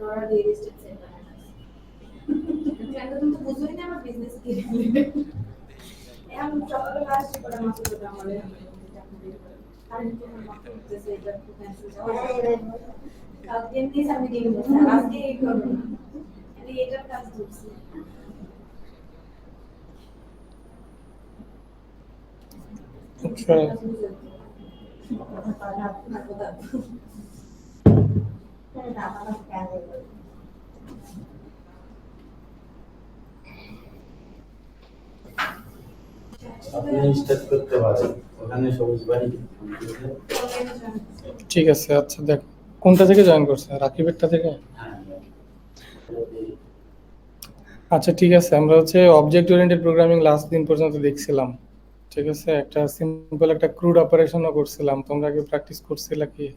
ওরা real estate সেক্টরে আছে। কেন তুমি তো বুঝোই না আমার বিজনেস কি রিলেটেড। এখন সকালে আসছি করে মাত্র তো আমাদের কারেন্ট তো মাত্র উঠতেছে এটা তো মেসেজ কালকে এমনি সাবমিটিং করছে আর আজকে এই করবো না আমি এটার কাজ করছি। আচ্ছা আপনি স্টার্ট করতে পারেন ওখানে সবুজ বাড়ি ঠিক আছে। আচ্ছা দেখ কোনটা থেকে জয়েন করছে, রাকিবেরটা থেকে? হ্যাঁ আচ্ছা ঠিক আছে, আমরা হচ্ছে অবজেক্ট ওরিয়েন্টেড প্রোগ্রামিং লাস্ট দিন পর্যন্ত দেখছিলাম। ঠিক আছে, একটা সিম্পল একটা ক্রুড অপারেশনও করছিলাম। তোমরা কি প্র্যাকটিস করছিলে কি?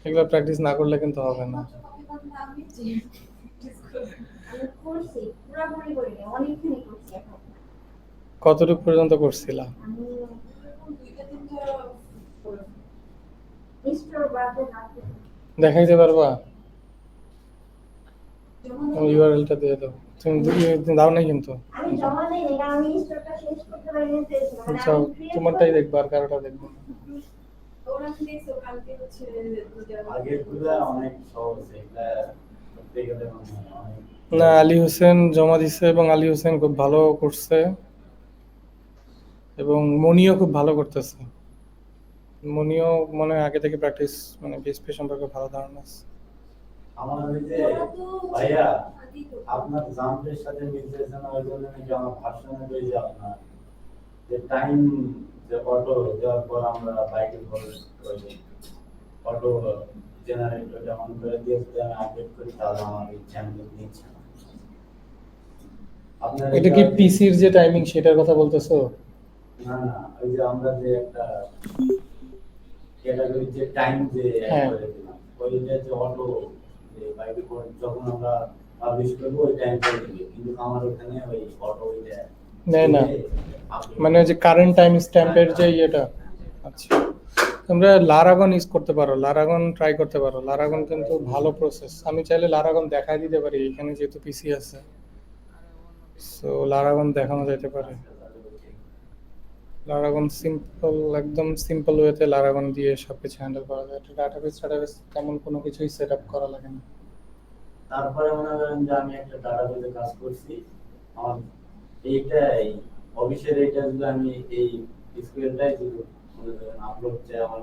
এগুলো প্র্যাকটিস না করলে কিন্তু হবে না। কতটুকু পর্যন্ত করছিলা? দেখাইতে পারবা? ইউআরএলটা দিয়ে দাও। তুমি দাও নাই কিন্তু। যাও, তোমারটাই দেখবা আর কারোটা দেখবো না। আগেরগুলো অনেক সহজ এগুলা করতে গেলে অনেক না, আলী হোসেন জমা দিছে এবং আলী হোসেন খুব ভালো করছে এবং মনিও খুব ভালো করতেছে। মনিও মনে হয় আগে থেকে প্র্যাকটিস মানে বিএসপি সম্পর্কে ভালো ধারণা আছে। আমার ওই যে ভাইয়া আপনার জাম্পের সাথে মিলতেছে না ওই জন্য নাকি আমার ভার্সনে ওই যে আপনার যে টাইম যে অটো দেওয়ার পর আমরা বাইকের পর ওই অটো জেনারেটর অন করে দিয়ে যদি আমি আপডেট করি তাহলে আমার এই চ্যানেল নিচ্ছে না। আপনার এটা কি পিসির যে টাইমিং সেটার কথা বলতেছো? না না ওই যে আমরা যে একটা ক্যাটাগরি যে টাইম যে হ্যাঁ। করে দিলাম ওইটা যে অটো যে বাইকের পর যখন আমরা পাবলিশ করবো ওই টাইম করে দিবে কিন্তু আমার ওখানে ওই অটো ওইটা না না, মানে ওই যে কারেন্ট টাইম স্ট্যাম্পের যে ইয়েটা। আচ্ছা, তোমরা লারাগন ইউজ করতে পারো, লারাগন ট্রাই করতে পারো। লারাগন কিন্তু ভালো প্রসেস। আমি চাইলে লারাগন দেখাই দিতে পারি এখানে যেহেতু পিসি আছে, সো লারাগন দেখানো যেতে পারে। লারাগন সিম্পল, একদম সিম্পল ওয়েতে লারাগন দিয়ে সবকিছু হ্যান্ডেল করা যায়। ডাটাবেস তেমন কোনো কিছুই সেট আপ করা লাগে না। তারপরে মনে করেন যে আমি একটা ডাটাবেসে কাজ করছি আমার এইটাই অফিসের এইটা যদি আমি এই স্কুলটাই যদি মনে করেন আপলোড যে আমার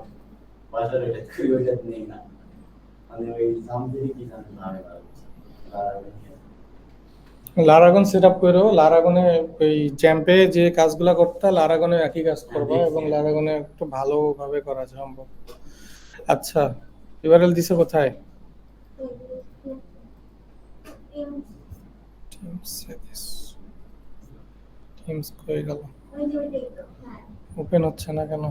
বাজার এটা করি ওইটা নেই না মানে ওই সামথিং কি জানেন না আমি লারাগন সেট আপ করো। লারাগনে ওই জ্যাম্পে যে কাজগুলো করতে লারাগনে একই কাজ করবা এবং লারাগনে একটু ভালোভাবে করা সম্ভব। আচ্ছা, ইউআরএল দিছে কোথায়? টিমস কই গেল? ওপেন হচ্ছে না কেন?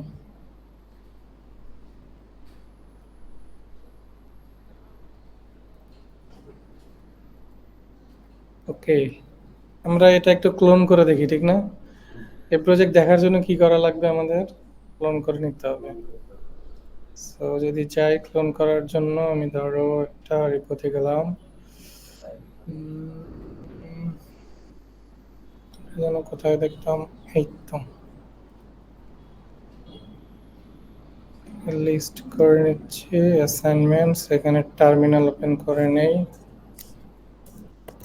ওকে, আমরা এটা একটু ক্লোন করে দেখি, ঠিক না? এই প্রজেক্ট দেখার জন্য কি করা লাগবে? আমাদের ক্লোন করে নিতে হবে। সো যদি চাই ক্লোন করার জন্য আমি ধরো একটা রিপোতে গেলাম, যেন কোথায় দেখতাম, এই তো লিস্ট করে নিচ্ছি অ্যাসাইনমেন্টস। এখানে টার্মিনাল ওপেন করে নেই,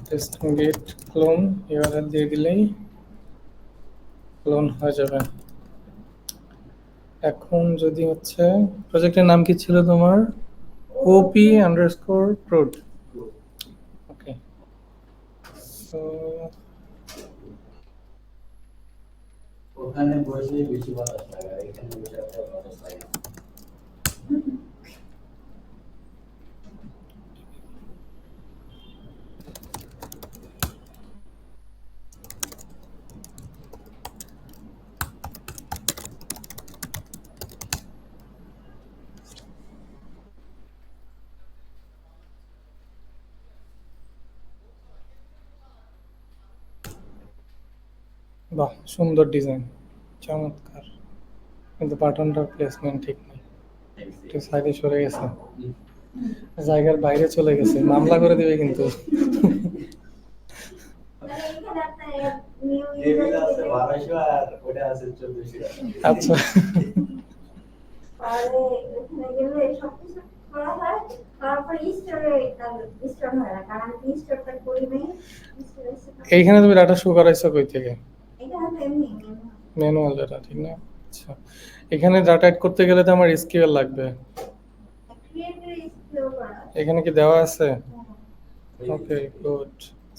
টেস্টিং গেট ক্লোন ইউআরএল দিয়ে দিলেই ক্লোন হয়ে যাবে। এখন যদি হচ্ছে প্রজেক্টের নাম কি ছিল তোমার? OP_prod। ওকে, সো ওখানে বসে বেশি বাতাস লাগে আর এখানে বসে একটা বাতাস লাগে না। বাহ, সুন্দর ডিজাইন, চমৎকার। কিন্তু বাটনটার প্লেসমেন্ট ঠিক নেই, একটু সাইডে সরে গেছে। জায়গার বাইরে চলে গেছে, মামলা করে দিবে কিন্তু। তাহলে এখানে আপনার নিউ টেবিল ইউজার আছে 1200 আর ওটা আছে 1400 আচ্ছা, তাহলে এখানে গেলে সবকিছু করা হয়, তারপর স্টোরে স্টোর হয় না, কারণ আমি স্টোরটা করি নাই। এইখানে তুমি ডাটা শো করাইছো কই থেকে? এখানে তো এমনি ম্যানুয়াল ডাটা, ঠিক না? আচ্ছা, এখানে ডাটা এড করতে গেলে তো আমার এসকিউএল লাগবে। ক্রিয়েটর স্টোর করা এখানে কি দেওয়া আছে? ওকে, গুড।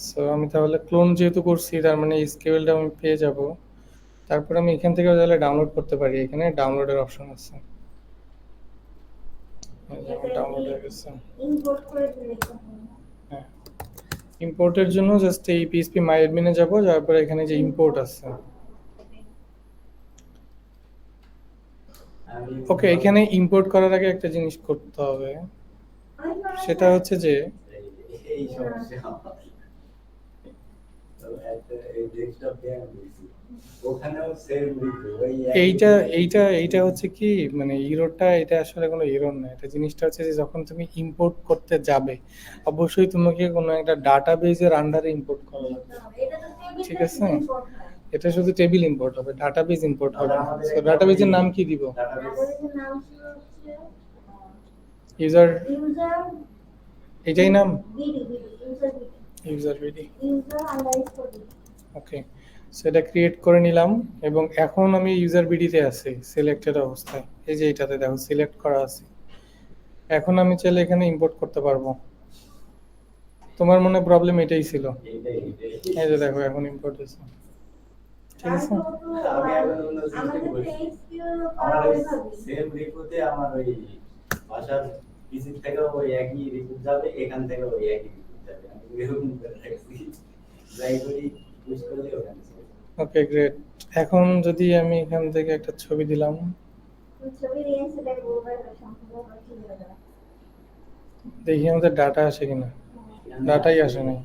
সো আমি তাহলে ক্লোন যেহেতু করছি, তার মানে এসকিউএলটা আমি পেয়ে যাব। তারপর আমি এখান থেকে তাহলে ডাউনলোড করতে পারি, এখানে ডাউনলোডের অপশন আছে। ডাউনলোড হয়ে গেছে। ইম্পোর্ট করে দিলে হ্যাঁ, ইম্পোর্টের জন্য জাস্ট এই পিএসপি মাই অ্যাডমিনে যাব, যাওয়ার পরে এখানে যে ইম্পোর্ট আছে, ওকে, এখানে ইম্পোর্ট করার আগে একটা জিনিস করতে হবে, সেটা হচ্ছে যে এই সমস্যা। তো একটা এই ডেস্কটপ দিয়ে আমি দিছি। ওখানেও সেম লিখবে ওই এইটা হচ্ছে কি, মানে ইরোরটা, এটা আসলে কোনো ইরোর না। এটা জিনিসটা হচ্ছে যে যখন তুমি ইম্পোর্ট করতে যাবে, অবশ্যই তোমাকে কোনো একটা ডাটাবেজের আন্ডারে ইম্পোর্ট করা লাগবে। এটা তো ঠিক আছে, এটা শুধু টেবিল ইম্পোর্ট হবে, ডাটাবেজ ইম্পোর্ট হবে না। সো ডাটাবেজের নাম কি দিব? ডাটাবেস নাম হচ্ছে ইউজার, ইউজার এটাই নাম, BD user BD user VD. User underscore BD. Okay, সেটা ক্রিয়েট করে নিলাম, এবং এখন আমি ইউজার বিডিতে আছি সিলেক্টেড অবস্থায়। এই যে এটাতে দেখো সিলেক্ট করা আছে। এখন আমি চাইলে এখানে ইম্পোর্ট করতে পারবো। তোমার মনে প্রবলেম এটাই ছিল। এইটাই এই যে দেখো এখন ইম্পোর্ট হয়েছে, ঠিক আছে। আমি এখন অন্য সিস্টেম করি। আমার ওই সেম রিপোতে আমার ওই বাসার পিসি থেকে ওই একই রিপোর্ট যাবে, এখান থেকে ওই একই রিপোর্ট যাবে। আমি এরকম করে রাখছি। যাই করি পুশ করলে ওখানে চলে যাবে। ওকে, গ্রেট। এখন যদি আমি এখান থেকে একটা ছবি দিলাম, ছবি দিয়ে সেটা গুগল সম্পূর্ণ হচ্ছে না। দেখি আমাদের ডাটা আসে কিনা। ডাটাই আসে নাই।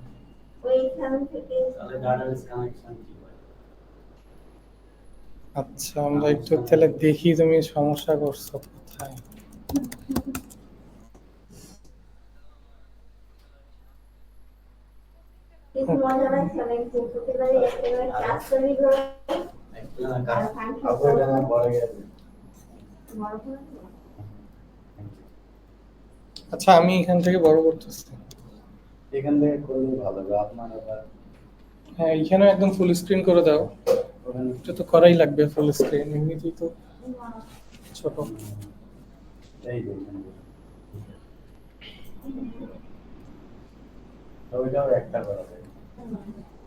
ওইখান থেকে তাহলে ডাটাবেস কানেকশন কি হয়? আচ্ছা, আমরা একটু তাহলে দেখি তুমি সমস্যা করছো কোথায়। কিছু মজা লাগছে অনেক প্রতিবারই একেবারে ক্লাস তৈরি করে একটা কাজ আপনাদের নাম বড় গেছে। বড় করে আচ্ছা, আমি এখান থেকে বড় করতেছি। এখান থেকে করলে ভালো হবে। আপনার আবার হ্যাঁ, এখানে একদম ফুল স্ক্রিন করে দাও। ওখানে এটা তো করাই লাগবে ফুল স্ক্রিন, এমনিতেই তো ছোট। এই দেখুন। তো ওইটাও একটা করা যায়।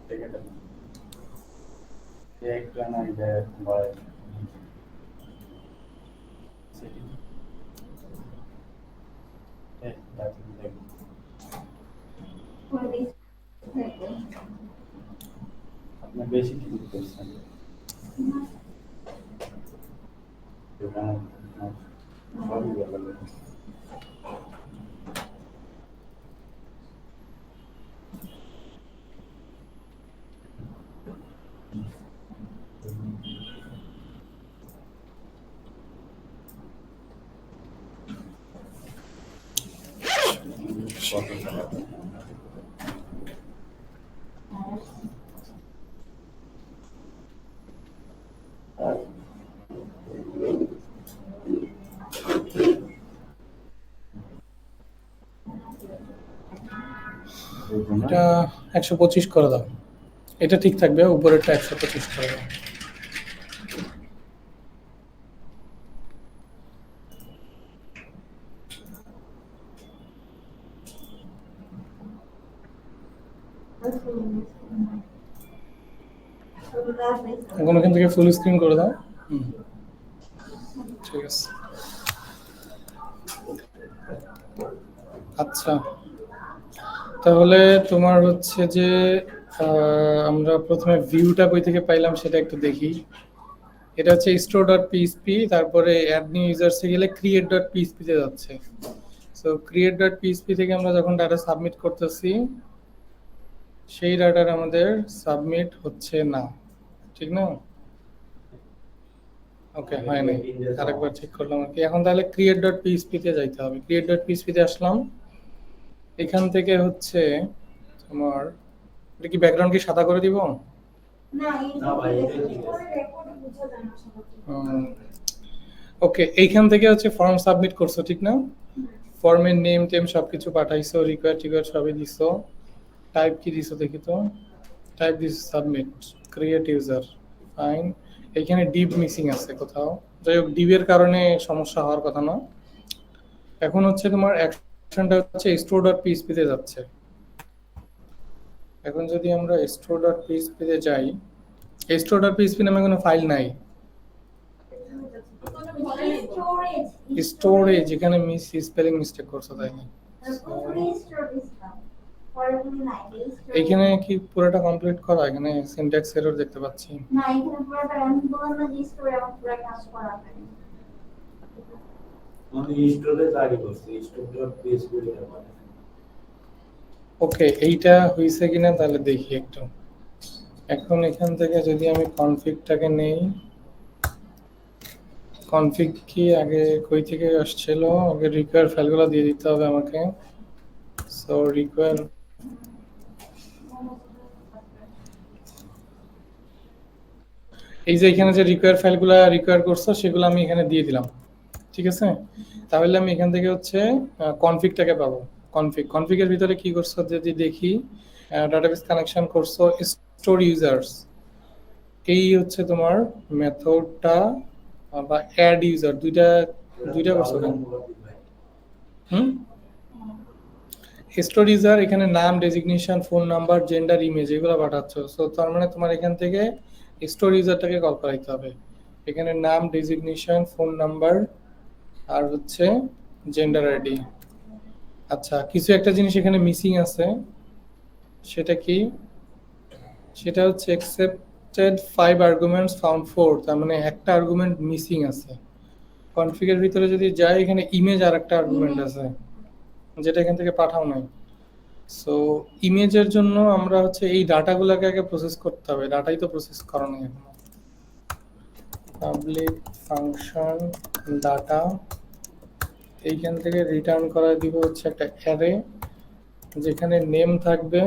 ঠিক আছে। এই একটা না এটা বড়। এই দেখুন দেখুন। করে আপনি বেশি কি করছেন? এখানে সবই ভালো। কত টাকা? এটা 125 করে দাও, এটা ঠিক থাকবে। উপরেরটা 125 করে দাও। এখন এখান থেকে ফুল স্ক্রিন করে দাও। ঠিক আছে। আচ্ছা, তাহলে তোমার হচ্ছে যে আমরা প্রথমে ভিউটা কই থেকে পাইলাম সেটা একটু দেখি। এটা হচ্ছে store.php, তারপরে অ্যাড নিউ ইউজার্সে গেলে create.php তে যাচ্ছে। সো create.php থেকে আমরা যখন ডাটা সাবমিট করতেছি, সেই ডাটার আমাদের সাবমিট হচ্ছে না, ঠিক না? ওকে, হয় নাই, আরেকবার চেক করলাম আর কি। এখন তাহলে create.php তে যাইতে হবে। create.php তে আসলাম, এখান থেকে হচ্ছে তোমার এটা কি ব্যাকগ্রাউন্ড কি সাদা করে দিব? না এই না ভাই, এটা ঠিক আছে। পরে রেকর্ডে বোঝা যায় না সবাই। ওকে, এইখান থেকে হচ্ছে ফর্ম সাবমিট করছো ঠিক না? ফর্মের নেম টেম সবকিছু পাঠাইছো, রিকোয়ার টিকোয়ার সবই দিছো। টাইপ কি দিছো দেখি তো? Type this submit, create user, fine. এখানে ডিভ মিসিং আছে কোথাও, যাই হোক ডিভের কারণে সমস্যা হওয়ার কথা না। এখন হচ্ছে তোমার অ্যাকশনটা হচ্ছে store.php তে যাচ্ছে। এখন যদি আমরা store.php তে যাই, store.php নামে কোনো ফাইল নাই। স্টোরেজ, এখানে মিস স্পেলিং মিস্টেক করছো তাই না? এখানে কি পুরোটা কমপ্লিট করা? এখানে সিনট্যাক্স এরর দেখতে পাচ্ছি। না এখানে পুরোটা আমি বললাম না যে স্টোরে আমার পুরো কাজ করা হয়নি। মানে স্টোরেজ আগে করছি, store.php এর পরে। ওকে, এইটা হইছে কিনা তাহলে দেখি একটু। এখন এখান থেকে যদি আমি কনফিগটাকে নেই, কনফিগ কি আগে কই থেকে আসছিল? আগে রিকোয়ার ফাইলগুলো দিয়ে দিতে হবে আমাকে। সো রিকোয়ার, এই যে এখানে যে রিকোয়ার ফাইলগুলো রিকোয়ার করছো সেগুলো আমি এখানে দিয়ে দিলাম, ঠিক আছে? তাহলে আমি এখান থেকে হচ্ছে কনফিগটাকে পাবো। কনফিগের ভিতরে কি করছো যদি দেখি, ডাটাবেস কানেকশন করছো, স্টোর ইউজার্স, এই হচ্ছে তোমার মেথডটা বা অ্যাড ইউজার, দুইটা দুইটা করছো কেন? হুম, স্টোর ইউজার, এখানে নাম, designation, phone number, gender, image এগুলো পাঠাচ্ছ। সো তার মানে তোমার এখান থেকে স্টোর ইউজারটাকে কল করাইতে হবে। এখানে নাম, ডেজিগনেশন, ফোন নাম্বার আর হচ্ছে জেন্ডার আইডি। আচ্ছা, কিছু একটা জিনিস এখানে মিসিং আছে, সেটা কি? সেটা হচ্ছে accepted 5 arguments found 4, তার মানে একটা আর্গুমেন্ট মিসিং আছে। কনফিগের ভিতরে যদি যাই, এখানে ইমেজ আর একটা আর্গুমেন্ট আছে যেটা এখান থেকে পাঠাও নাই। সো ইমেজের জন্য আমরা হচ্ছে এই ডাটাগুলোকে আগে প্রসেস করতে হবে, ডাটাই তো প্রসেস করা নেই এখনো। পাবলিক ফাংশন ডাটা, এইখান থেকে রিটার্ন করা দিব হচ্ছে একটা অ্যারে, যেখানে নেম থাকবে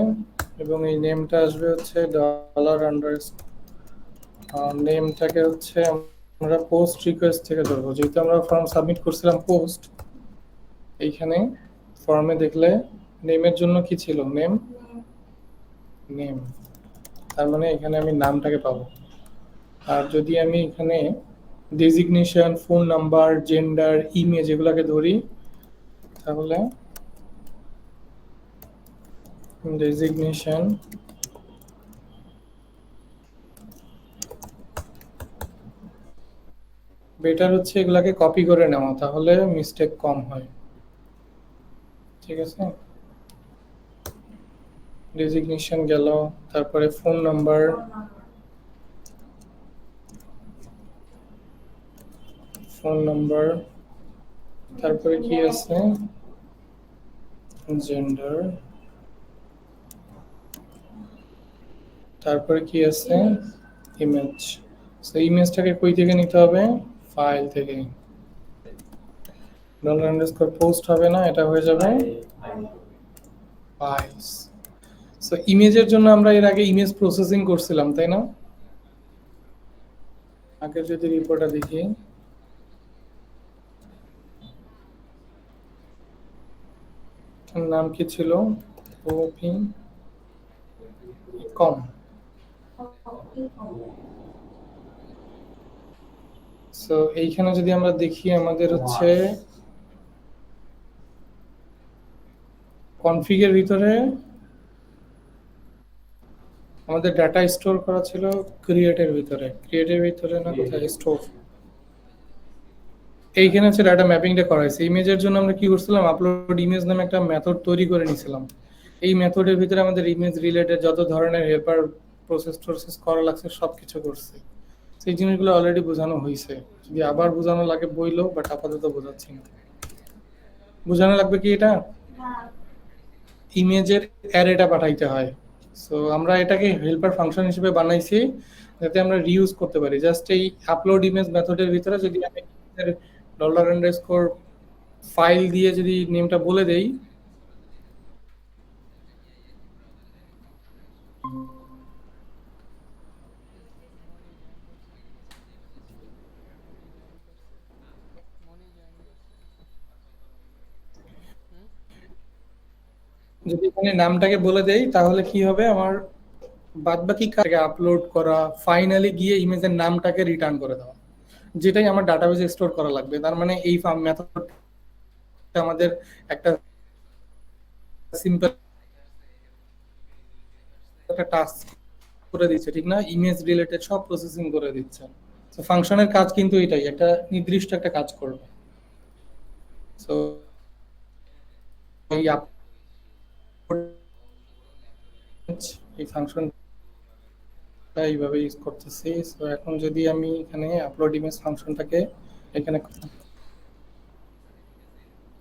এবং এই নেমটা আসবে হচ্ছে ডলার আন্ডারস্কোর। নেমটাকে হচ্ছে আমরা পোস্ট রিকোয়েস্ট থেকে ধরবো, যেহেতু আমরা ফর্ম সাবমিট করছিলাম পোস্ট। এইখানে ফর্মে দেখলে নেমের জন্য কি ছিল? নেম, নেম, তার মানে এখানে আমি নামটাকে পাবো। আর যদি আমি এখানে designation, phone number, gender, image এগুলাকে ধরি, তাহলে ডেজিগনেশন, বেটার হচ্ছে এগুলাকে কপি করে নেওয়া, তাহলে মিস্টেক কম হয়, ঠিক আছে? ডেজিগনেশন গেল, তারপরে ফোন নাম্বার, তারপরে কি আছে? জেন্ডার, তারপরে কি আছে? ইমেজ। সো ইমেজটাকে কই থেকে নিতে হবে? ফাইল থেকে। ডলার আন্ডারস্কোর পোস্ট হবে না, এটা হয়ে যাবে ফাইলস। সো ইমেজের জন্য আমরা এর আগে ইমেজ প্রসেসিং করছিলাম তাই না? আগে যদি রিপোর্টটা দেখি, নাম কি ছিল? ওপি কম। সো এইখানে যদি আমরা দেখি, আমাদের হচ্ছে কনফিগের ভিতরে আমাদের ডাটা স্টোর করা ছিল ক্রিয়েটের ভিতরে না, কোথায় স্টোর? এইখানে হচ্ছে ডাটা ম্যাপিংটা করা হয়েছে। ইমেজের জন্য আমরা কি করছিলাম? আপলোড ইমেজ নামে একটা মেথড তৈরি করে নিয়েছিলাম। এই মেথডের ভিতরে আমাদের ইমেজ রিলেটেড যত ধরনের হেল্পার প্রসেস করা লাগছে সব কিছু করছে। সেই জিনিসগুলো অলরেডি বোঝানো হয়েছে, যদি আবার বোঝানো লাগে বইলো, বাট আপাতত বোঝাচ্ছি না। বোঝানো লাগবে কি এটা? ইমেজের অ্যারেটা পাঠাইতে হয়। সো আমরা এটাকে হেল্পার ফাংশন হিসেবে বানাইছি যাতে আমরা রিউজ করতে পারি। জাস্ট এই আপলোড ইমেজ মেথডের ভিতরে যদি আমি ডলার আন্ডারস্কোর ফাইল দিয়ে যদি নেমটা বলে দেই, যদি এখানে নামটাকে বলে দেই তাহলে কি হবে, আমার বাদবাকি কাজকে আপলোড করা, ফাইনালি গিয়ে ইমেজের নামটাকে রিটার্ন করে দেওয়া, যেটাই আমার ডাটাবেজে স্টোর করা লাগবে। তার মানে এই মেথডটা আমাদের একটা সিম্পল একটা টাস্ক করে দিচ্ছে, ঠিক না? ইমেজ রিলেটেড সব প্রসেসিং করে দিচ্ছে। তো ফাংশনের কাজ কিন্তু এটাই, একটা নির্দিষ্ট একটা কাজ করবে। সো এই এই ফাংশনটা এইভাবে ইউজ করতেছি। সো এখন যদি আমি এখানে আপলোড ইমেজ ফাংশনটাকে এখানে,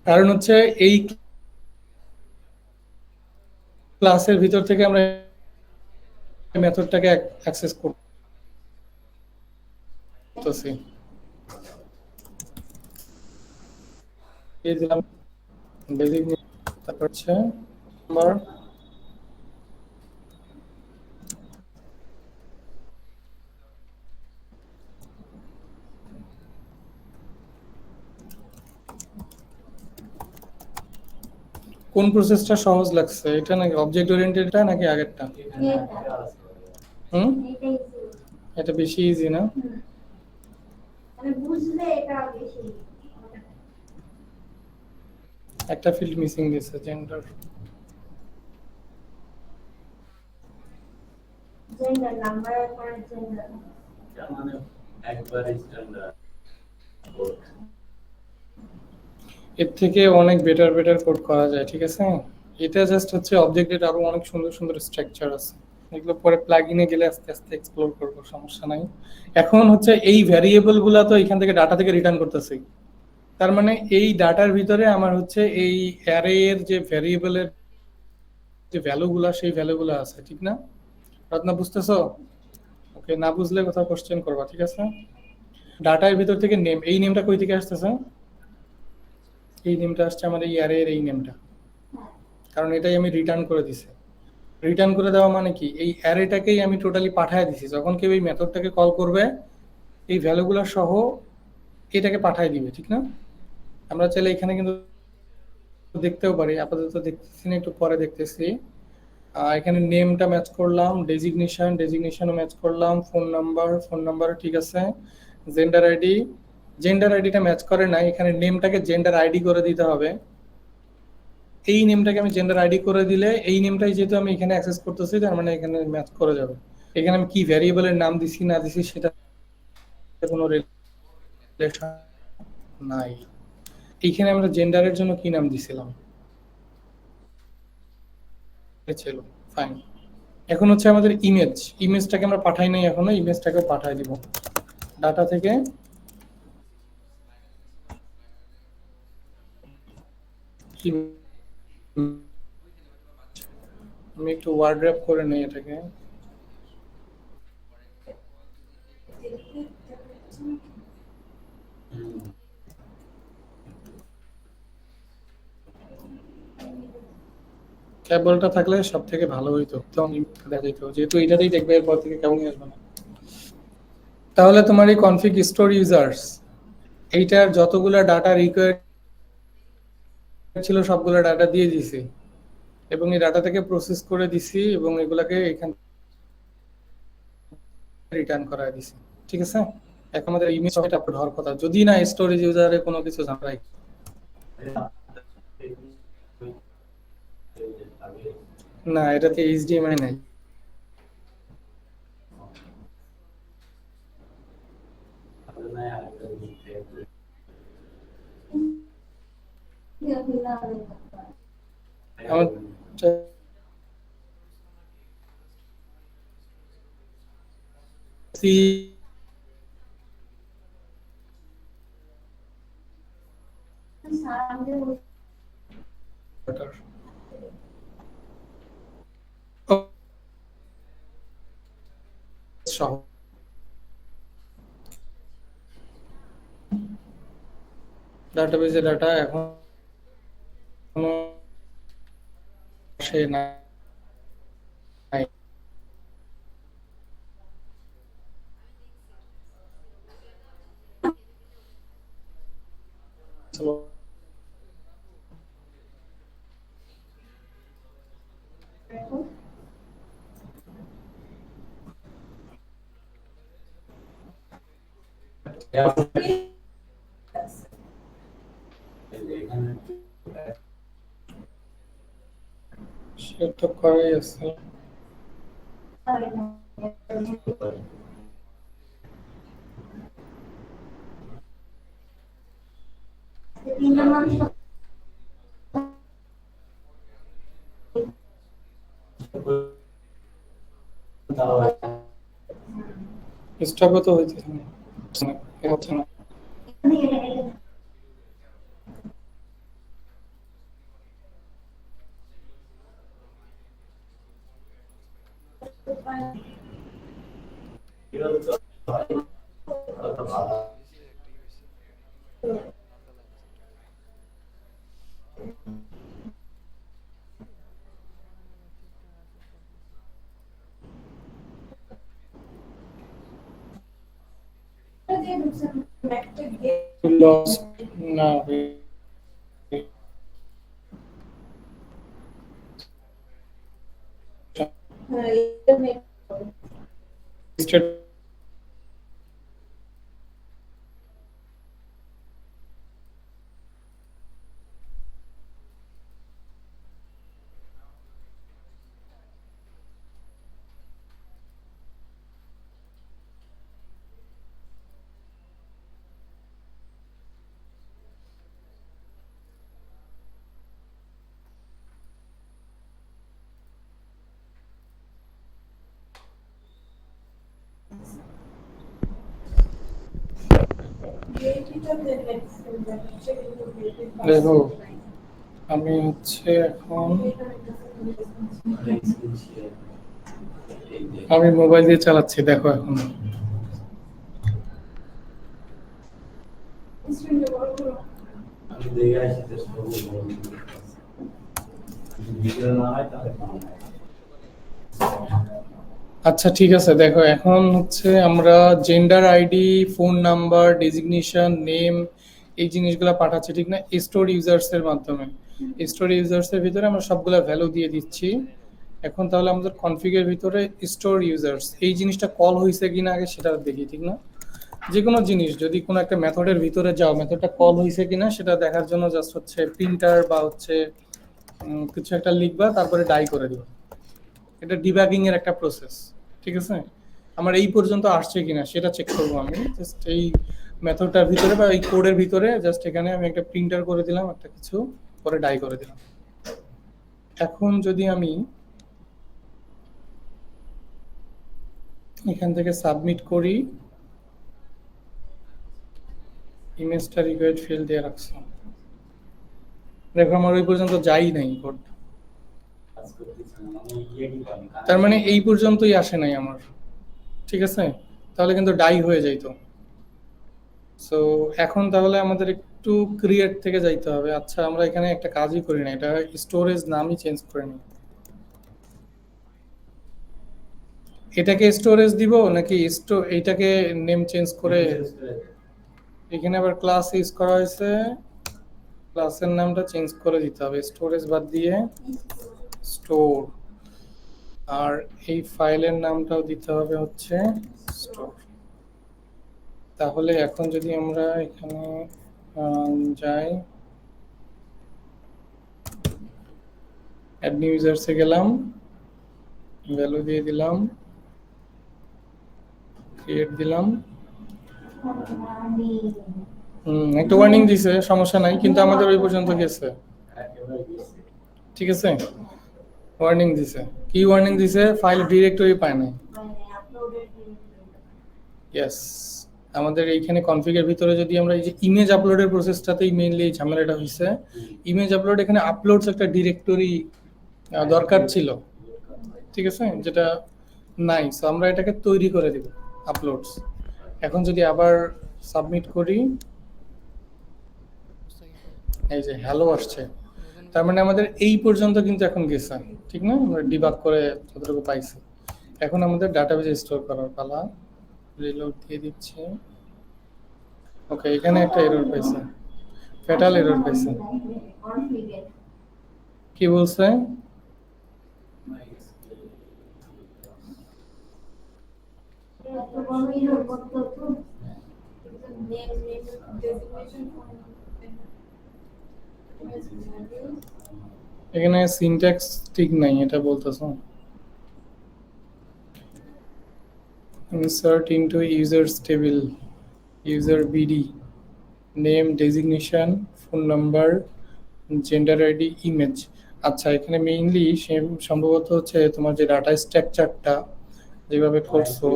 কারণ হচ্ছে এই ক্লাসের ভিতর থেকে আমরা মেথডটাকে অ্যাক্সেস করতেছি। এই দিলাম বেসিক, তারপর হচ্ছে নাম্বার, কোন প্রসেসটা সহজ লাগছে, এটা নাকি অবজেক্ট ওরিয়েন্টেডটা নাকি আগেরটা? হুম, এটা বেশি ইজি না? মানে বুঝলে এটা বেশি একটা ফিল্ড মিসিং দিয়েছে, জেন্ডার। জেন্ডার নাম্বার পর জেন্ডার মানে একবারে স্ট্যান্ডার্ড কোড। এর থেকে অনেক বেটার কোড করা যায়, ঠিক আছে? এটা জাস্ট হচ্ছে অবজেক্টের আরো অনেক সুন্দর সুন্দর স্ট্রাকচার আছে, এগুলো পরে প্লাগইনে গেলে আস্তে আস্তে এক্সপ্লোর করবো, সমস্যা নাই। এখন হচ্ছে এই ভ্যারিয়েবল গুলা তো এখান থেকে ডাটা থেকে রিটার্ন করতেছি, তার মানে এই ডাটার ভিতরে আমার হচ্ছে এই অ্যারে এর যে ভ্যারিয়েবলের যে ভ্যালুগুলা, সেই ভ্যালুগুলা আছে, ঠিক না? রত্না, বুঝতেছো? ওকে, না বুঝলে কোথাও কোশ্চেন করবা, ঠিক আছে? ডাটার ভিতর থেকে নেম, এই নেমটা কই থেকে আসতেছে? এই নেমটা আসছে আমার এই অ্যারে এর এই নেমটা, কারণ এটাই আমি রিটার্ন করে দিছি। রিটার্ন করে দেওয়া মানে কি, এই অ্যারেটাকেই আমি টোটালি পাঠায় দিছি। যখন কেউ এই মেথডটাকে কল করবে, এই ভ্যালুগুলো সহ এটাকে পাঠায় দিবে, ঠিক না? আমরা চাইলে এখানে কিন্তু দেখতেও পারি, আপাতত দেখতেছি না, একটু পরে দেখতেছি। এখানে নেমটা ম্যাচ করলাম, ডেজিগনেশনও ম্যাচ করলাম, ফোন নাম্বার ঠিক আছে, জেন্ডার আইডিটা ম্যাচ করে না, এখানে নেমটাকে জেন্ডার আইডি করে দিতে হবে। এই নেমটাকে আমি জেন্ডার আইডি করে দিলে এই নেমটাই যেহেতু আমি এখানে অ্যাক্সেস করতেছি, তার মানে এখানে ম্যাচ করে যাবে। এখানে আমি কি ভ্যারিয়েবলের নাম দিছি না দিছি সেটা কোনো রিলেশন নাই। এইখানে আমরা জেন্ডারের জন্য কি নাম দিছিলাম, ছিল, ফাইন। এখন হচ্ছে আমাদের ইমেজটাকে আমরা পাঠাই নাই এখনো, ইমেজটাকে পাঠাই দিব ডাটা থেকে। আমি একটু ওয়ার্ড র্যাপ করে নেই এটাকে। কেবলটা থাকলে সব থেকে ভালো হইতো, দেখা যেত, যেহেতু এটাতেই দেখবে এরপর থেকে কেবলই আসবে না। তাহলে তোমার এই কনফিগ স্টোর ইউজার্স, এইটার যতগুলা ডাটা রিকোয়ার্ড ছিল সবগুলো ডাটা দিয়ে দিছি, এবং এই ডাটা থেকে প্রসেস করে দিছি, এবং এগুলাকে এখান রিটার্ন করায় দিছি, ঠিক আছে? এখন আমাদের ইমেজ সবটা আপলোড হওয়ার কথা, যদি না স্টোরেজ ইউজারে কোনো কিছু ঝামেলা। না, এটাতে এইচডিএমআই নাই। আমার সহ ডাটাবেজে ডাটা এখনো আসে নাই। এখানে সে তো করাই আছে। স্টপও তো হইতেছে না, হচ্ছে না। Lost না দেখো, আমি হচ্ছে এখন আমি মোবাইল দিয়ে চালাচ্ছি, দেখো এখন আমি দেখে আসি চেষ্টা করবো, ভিডিও না হয় তাহলে আচ্ছা ঠিক আছে। দেখো এখন হচ্ছে আমরা gender ID, phone number, designation, name, এই জিনিসগুলো পাঠাচ্ছি ঠিক না, স্টোর ইউজার্স এর মাধ্যমে। স্টোর ইউজার্স এর ভিতরে আমরা সবগুলা ভ্যালু দিয়ে দিচ্ছি। এখন তাহলে আমাদের কনফিগের ভিতরে স্টোর ইউজার্স এই জিনিসটা কল হয়েছে কিনা আগে সেটা দেখি ঠিক না। যে কোনো জিনিস যদি কোনো একটা মেথডের ভিতরে যাও, মেথডটা কল হয়েছে কিনা সেটা দেখার জন্য জাস্ট হচ্ছে প্রিন্টার বা হচ্ছে কিছু একটা লিখবা, তারপরে ডাই করে দিবা। এটা ডিবাগিং এর একটা প্রসেস, ঠিক আছে। আমার এই পর্যন্ত আসছে কিনা সেটা চেক করবো আমি। জাস্ট এই মেথডটার ভিতরে বা এই কোডের ভিতরে জাস্ট এখানে আমি একটা প্রিন্টার করে দিলাম একটা কিছু, পরে ডাই করে দিলাম। এখন যদি আমি এখান থেকে সাবমিট করি, ইমেজটা রিকোয়ার্ড ফিল্ড দিয়ে রাখছি, দেখো আমার ওই পর্যন্ত যাই নাই কোড, কাজ করতেছে না, আমি ইয়ে কি পারি, তার মানে এই পর্যন্তই আসে নাই আমার, ঠিক আছে। তাহলে কিন্তু ডাই হয়ে যাইতো। সো এখন তাহলে আমাদের একটু ক্রিয়েট থেকে যাইতে হবে। আচ্ছা আমরা এখানে একটা কাজই করি না, এটা স্টোরেজ নামই চেঞ্জ করে নিই। এটাকে স্টোরেজ দিব নাকি এইটাকে নেম চেঞ্জ করে এখানে আবার ক্লাস ইউজ করা হয়েছে, ক্লাসের নামটা চেঞ্জ করে দিতে হবে, স্টোরেজ বাদ দিয়ে স্টোর, আর এই ফাইলের নামটাও দিতে হবে হচ্ছে স্টোর। তাহলে এখন যদি আমরা এখানে যাই, অ্যাড নিউ ইউজার্সে গেলাম, ভ্যালু দিয়ে দিলাম, ক্রিয়েট দিলাম, একটা ওয়ার্নিং দিছে, সমস্যা নাই, কিন্তু আমাদের ওই পর্যন্ত গেছে, একেবারে গেছে। ঠিক আছে। ওয়ার্নিং দিছে, কি ওয়ার্নিং দিছে, ফাইল ডিরেক্টরি পায় না। ইয়েস, আমাদের এইখানে কনফিগের ভিতরে যদি আমরা এই যে ইমেজ আপলোডের প্রসেসটাতেই মেইনলি এই ঝামেলাটা হয়েছে। ইমেজ আপলোড, এখানে আপলোডস একটা ডিরেক্টরি দরকার ছিল, ঠিক আছে, যেটা নাই, সো আমরা এটাকে তৈরি করে দিব আপলোডস। এখন যদি আবার সাবমিট করি, এই যে হ্যালো আসছে, তার মানে আমাদের এই পর্যন্ত কিন্তু এখন গেছে, ঠিক না? আমরা ডিবাগ করে যতটুকু পাইছি, এখন আমাদের ডাটাবেজে স্টোর করার পালা। রিলোড দিয়ে দিচ্ছি। ওকে, এখানে একটা এরর পাইছে, ফ্যাটাল এরর পাইছে। কি বলছে? এখানে সিনট্যাক্স ঠিক নাই, এটা বলতেছ। Insert into users table, user BD, name, designation, phone number, gender ID, image. আচ্ছা, এখানে মেইনলি সম্ভবত হচ্ছে তোমার যে ডাটা স্ট্রাকচারটা যেভাবে করছো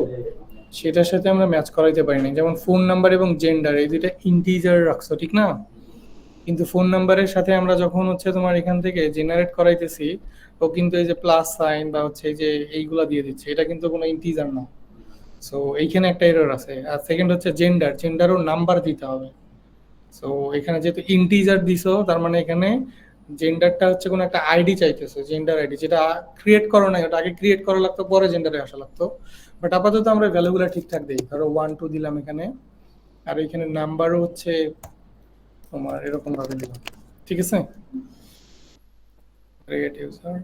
সেটার সাথে আমরা ম্যাচ করাইতে পারি না। যেমন ফোন নাম্বার এবং জেন্ডার এই দুইটা ইন্টিজার রাখছো, ঠিক না? কিন্তু ফোন নাম্বারের সাথে আমরা যখন হচ্ছে তোমার এখান থেকে জেনারেট করাইতেছি, ও কিন্তু এই যে প্লাস সাইন বা হচ্ছে এই যে এইগুলা দিয়ে দিচ্ছে, এটা কিন্তু কোনো ইন্টিজার না। সো এইখানে একটা এরর আছে। আর সেকেন্ড হচ্ছে জেন্ডার, জেন্ডারও নাম্বার দিতে হবে। সো এখানে যেহেতু ইন্টিজার দিছো, তার মানে এখানে জেন্ডারটা হচ্ছে কোনো একটা আইডি চাইতেছে, জেন্ডার আইডি, যেটা ক্রিয়েট করো নাই, ওটা আগে ক্রিয়েট করা লাগতো, পরে জেন্ডারে আসা লাগতো। বাট আপাতত আমরা ভ্যালুগুলো ঠিকঠাক দিই, ধরো 1 2 দিলাম এখানে, আর এখানে নাম্বারও হচ্ছে তোমার এরকম ভাবে দিলাম, ঠিক আছে? ক্রিয়েট ইউজার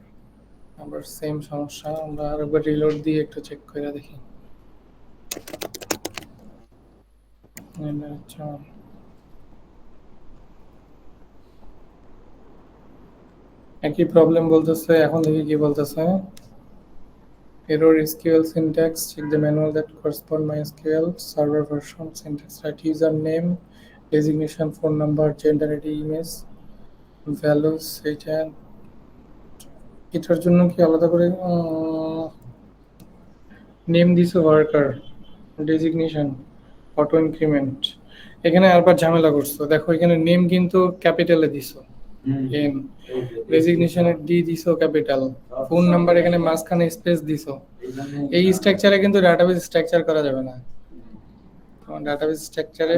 নাম্বার, সেম সমস্যা। আমরা আরেকবার রিলোড দিয়ে একটু চেক করে দেখি। আচ্ছা, একই প্রবলেম বলতেছে। এখন দেখি কি বলতেছে। Error SQL syntax, check the manual that correspond MySQL server version, syntax right, username, designation, phone number, gender ID, image, values, এটা এটার জন্য কি আলাদা করে নেম দিছো, ওয়ার্কার, ডেজিগনেশন, অটো ইনক্রিমেন্ট। এখানে আরবার ঝামেলা করছো, দেখো এখানে নেম কিন্তু ক্যাপিটালে দিছো, এন, ডেজিগনেশনের ডি দিছো ক্যাপিটাল, ফোন নাম্বার এখানে মাঝখানে স্পেস দিছো। এই স্ট্রাকচারে কিন্তু ডাটাবেস স্ট্রাকচার করা যাবে না। তোমার ডাটাবেস স্ট্রাকচারে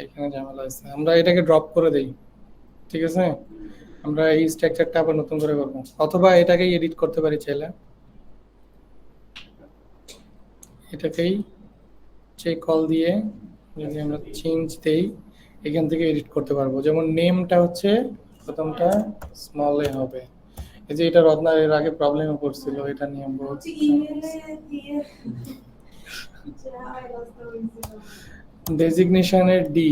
এখানে ঝামেলা আছে, আমরা এটাকে ড্রপ করে দেই, ঠিক আছে? আমরা এই স্ট্রাকচারটা আবার নতুন করে করব, অথবা এটাকেই এডিট করতে পারি চাইলে। এটাকেই চেক কল দিয়ে যদি আমরা চেঞ্জ দেই, এখান থেকে এডিট করতে পারবো। যেমন নেমটা হচ্ছে প্রথমটা স্মল এ হবে। এই যে এটা রত্নার এর আগে প্রবলেমে পড়ছিল, এটা নিয়ে বহুত ডেজিগনেশনের ডি,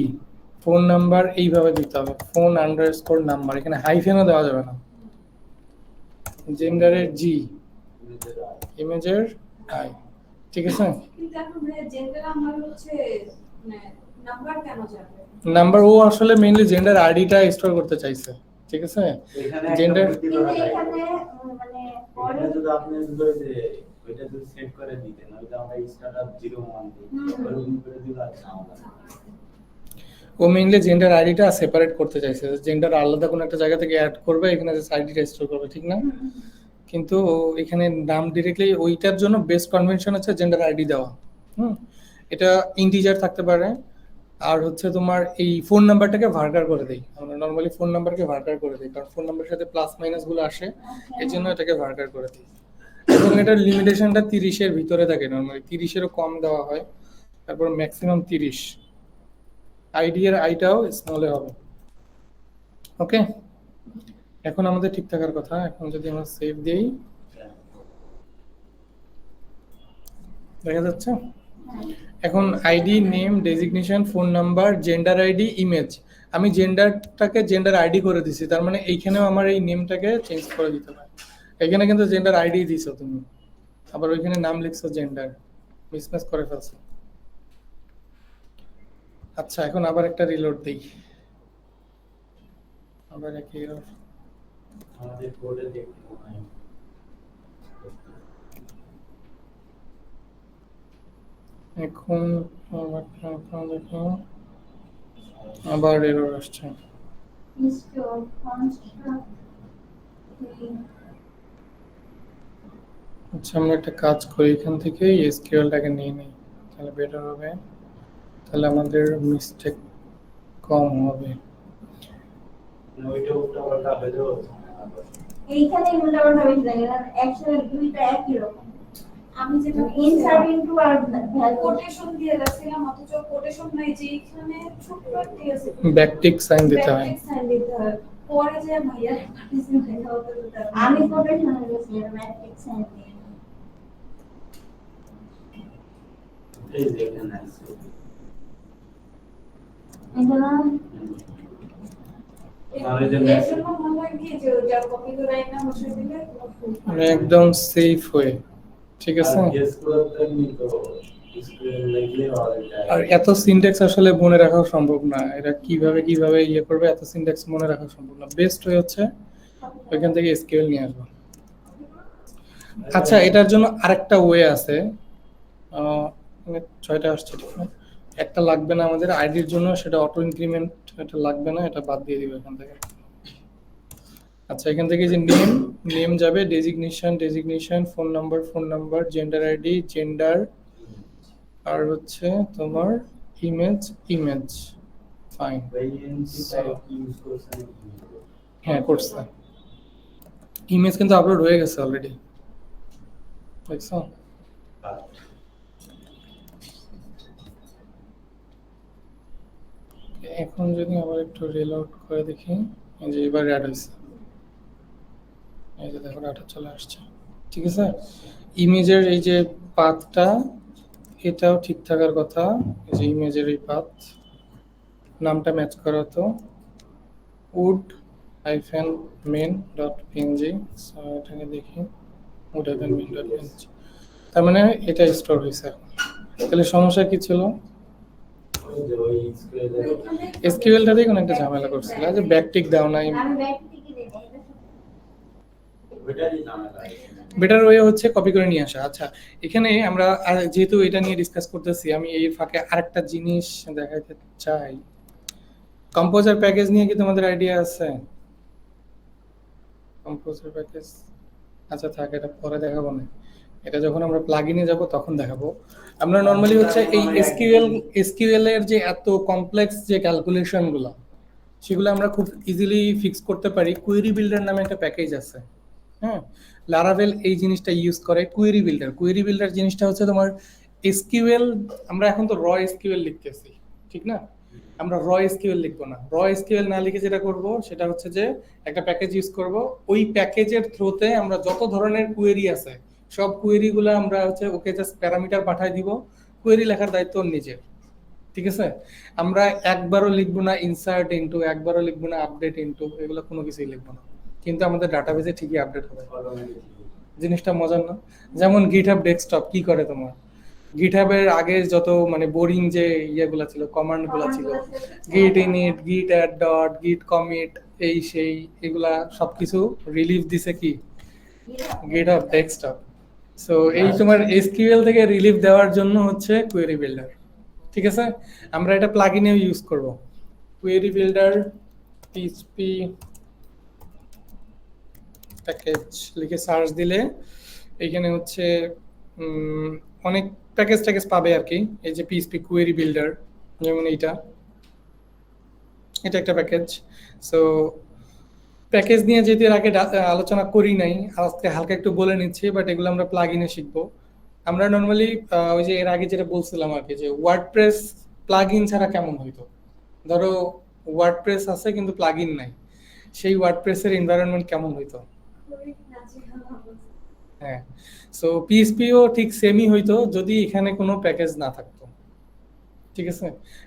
ফোন নাম্বার এইভাবে দিতে হবে, ফোন আন্ডারস্কোর নাম্বার, এখানে হাইফেনও দেওয়া যাবে না। জেন্ডারের জি, ইমেজের আই, ঠিক আছে? কিন্তু এখন জেন্ডার আমার হচ্ছে মানে নাম্বার কেন যাবে? নাম্বার ও আসলে মেইনলি জেন্ডার আইডিটা স্টোর করতে চাইছে, ঠিক আছে? জেন্ডার এখানে মানে এখানে যদি আপনি যদি ওইটা যদি সেট করে দিতেন, ওইটা আমরা স্টার্টআপ 01 দিই, ওরকম করে দিলে আচ্ছা আমরা ও মেইনলি জেন্ডার আইডিটা সেপারেট করতে চাইছে, জেন্ডার আলাদা কোনো একটা জায়গা থেকে অ্যাড করবে, এখানে যে আইডিটা স্টোর করবে, ঠিক না? কিন্তু এখানে নাম ডিরেক্টলি ওইটার জন্য বেস্ট কনভেনশন হচ্ছে জেন্ডার আইডি দেওয়া। এটা ইন্টিজার থাকতে পারে, আর হচ্ছে তোমার এই ফোন নাম্বারটাকে ভার্গার করে দেই। আমরা নর্মালি ফোন নাম্বারকে ভার্গার করে দিই, কারণ ফোন নাম্বারের সাথে প্লাস মাইনাস গুলো আসে, এই জন্য এটাকে ভার্গার করে দিই। এবং এটার লিমিটেশনটা 30-এর ভিতরে থাকে, নর্মালি 30-এরও কম দেওয়া হয়, তারপর ম্যাক্সিমাম 30। আইডি এর আইটাও স্মলে হবে। ওকে, এখন আমাদের ঠিক থাকার কথা। এখন যদি আমরা সেভ দেই, দেখা যাচ্ছে এখন ID, name, designation, phone number, gender ID, image. আমি জেন্ডারটাকে জেন্ডার আইডি করে দিছি, তার মানে এইখানেও আমার এই নেমটাকে চেঞ্জ করে দিতে হবে। এখানে কিন্তু জেন্ডার আইডি দিছো তুমি, আবার ওইখানে নাম লিখছো জেন্ডার, মিসম্যাচ করে ফেলছো। আচ্ছা, এখন আবার একটা রিলোড দেই, আবার একই এরর। আমাদের কোডে দেখতে হয়। এখন দেখো আবার এরর আসছে। is to construct the আচ্ছা, আমরা একটা কাজ করি, এখান থেকে এসকিউএলটাকে নিয়ে নিই, তাহলে বেটার হবে, তাহলে আমাদের মিস্টেক কম হবে। ওইটা উল্টা পাল্টা হলেও এইখানে উল্টাপাল্টা বেশি লাগে না, একসাথে দুইটা একই রকম। আমি যেটা ইনসার্ট ইনটু আর কোটেশন দিয়ে যাচ্ছিলাম, অথচ কোটেশন নাই, যে এখানে ছোট্ট একটি আছে, ব্যাকটিক সাইন দিতে হয়। ব্যাকটিক সাইন দিতে হয়। পরে যে ভাইয়া পাঠিয়েছেন, ভাইয়া হতে হতে আমি কোটেশন দিয়েছি, ব্যাকটিক সাইন দিয়ে। এই যে এখানে আছে এটা না আর এই যে এর জন্য মনে হয় কি যে যার কপি করে না বসে দিলে মানে একদম সেফ হয়ে, ঠিক আছে। আর গেস করতে নি তো স্ক্রিন লাগলে আর এত সিনট্যাক্স আসলে মনে রাখা সম্ভব না, এটা কিভাবে কিভাবে ইয়ে করবে, এত সিনট্যাক্স মনে রাখা সম্ভব না। বেস্ট ওয়ে হচ্ছে ওইখান থেকে এসকিউএল নিয়ে আসবো। আচ্ছা, এটার জন্য আরেকটা ওয়ে আছে, মানে 6টা আসছে, ঠিক না? একটা লাগবে না আমাদের আইডির জন্য, সেটা অটো ইনক্রিমেন্ট, এটা লাগবে না, এটা বাদ দিয়ে দিব এখান থেকে। আচ্ছা, এখান থেকে যে নেম যাবে, designation, phone number, gender ID, gender, আর হচ্ছে তোমার ইমেজ। ফাইন, ইউজ করছেন হ্যাঁ করছে। ইমেজ কিন্তু আপলোড হয়ে গেছে অলরেডি, দেখছো? এখন যদি আবার একটু রিলোড করে দেখি, এই যে এবার অ্যাড হয়েছে, এই যে দেখো ডাটা চলে আসছে, ঠিক আছে। ইমেজের এই যে পাথটা, এটাও ঠিক থাকার কথা, এই যে ইমেজের এই পাথ, নামটা ম্যাচ করা তো wood-main.png, সো এটাকে দেখি, wood-main.png, তার মানে এটা স্টোর হয়েছে। তাহলে সমস্যা কি ছিল? ওই যে ওই এসকিউএলটা দিয়ে কোনো একটা ঝামেলা করছিল, যে ব্যাকটিক দাও নাই। আমি ব্যাকটিকই দেই না, এটা ওইটারই ঝামেলা। বেটার ওয়ে হচ্ছে কপি করে নিয়ে আসা। আচ্ছা, এখানে আমরা যেহেতু এটা নিয়ে ডিসকাস করতেছি, আমি এই ফাঁকে আরেকটা জিনিস দেখাতে চাই। কম্পোজার প্যাকেজ নিয়ে কি তোমাদের আইডিয়া আছে? কম্পোজার প্যাকেজ, আচ্ছা থাক, এটা পরে দেখাবো না, এটা যখন আমরা প্লাগইনে যাব তখন দেখাবো। আমরা নর্মালি হচ্ছে এই এসকিউএল এর যে এত কমপ্লেক্স যে ক্যালকুলেশনগুলো, সেগুলো আমরা খুব ইজিলি ফিক্স করতে পারি। কুয়েরি বিল্ডার নামে একটা প্যাকেজ আছে, হ্যাঁ। লারাভেল এই জিনিসটা ইউজ করে, কুয়েরি বিল্ডার জিনিসটা হচ্ছে তোমার এসকিউএল। আমরা এখন তো র এসকিউএল লিখতেছি, ঠিক না? আমরা র এসকিউএল লিখবো না। র এসকিউএল না লিখে যেটা করব সেটা হচ্ছে যে একটা প্যাকেজ ইউজ করব, ওই প্যাকেজের থ্রুতে আমরা যত ধরনের কুয়েরি আছে সব কুয়েরিগুলো আমরা হচ্ছে ওকে জাস্ট প্যারামিটার পাঠিয়ে দিব, কুয়েরি লেখার দায়িত্ব ওর নিজের, ঠিক আছে। আমরা একবারও লিখবো না ইনসার্ট ইনটু, একবারও লিখবো না আপডেট ইনটু, এগুলো কোনো কিছুই লিখবো না, কিন্তু আমাদের ডাটাবেজে ঠিকই আপডেট হবে। জিনিসটা মজার না? যেমন গিটহাব ডেস্কটপ কি করে, তোমার গিটহাবের আগে যত মানে বোরিং যে ইয়েগুলো ছিল, কমান্ডগুলো ছিল, গিট ইনিট, গিট অ্যাড ডট, গিট কমিট, এই সেই, এগুলা সবকিছু রিলিফ দিছে কি গিটহাব ডেস্কটপ। সো এই তোমার এসকিউএল থেকে রিলিফ দেওয়ার জন্য হচ্ছে কুয়েরি বিল্ডার, ঠিক আছে। আমরা এটা প্লাগইনেও ইউজ করব, কুয়েরি বিল্ডার পিএইচপি প্যাকেজ লিখে সার্চ দিলে এখানে হচ্ছে অনেক প্যাকেজ পাবে আর কি। এই যে পিএইচপি কুয়েরি বিল্ডার, যেমন এটা একটা প্যাকেজ। সো প্যাকেজ নিয়ে যেহেতু এর আগে আলোচনা করি নাই, আজকে হালকা একটু বলে নিচ্ছি, বাট এগুলো আমরা প্লাগইনে শিখবো। আমরা নর্মালি ওই যে এর আগে যেটা বলছিলাম আর কি, যে ওয়ার্ডপ্রেস প্লাগইন ছাড়া কেমন হইতো। ধরো ওয়ার্ডপ্রেস আছে কিন্তু প্লাগইন নাই, সেই ওয়ার্ডপ্রেসের এনভায়রনমেন্ট কেমন হইতো? হ্যাঁ, সো পিএইচপিও ঠিক সেমই হইতো যদি এখানে কোনো প্যাকেজ না থাকতো, ঠিক আছে।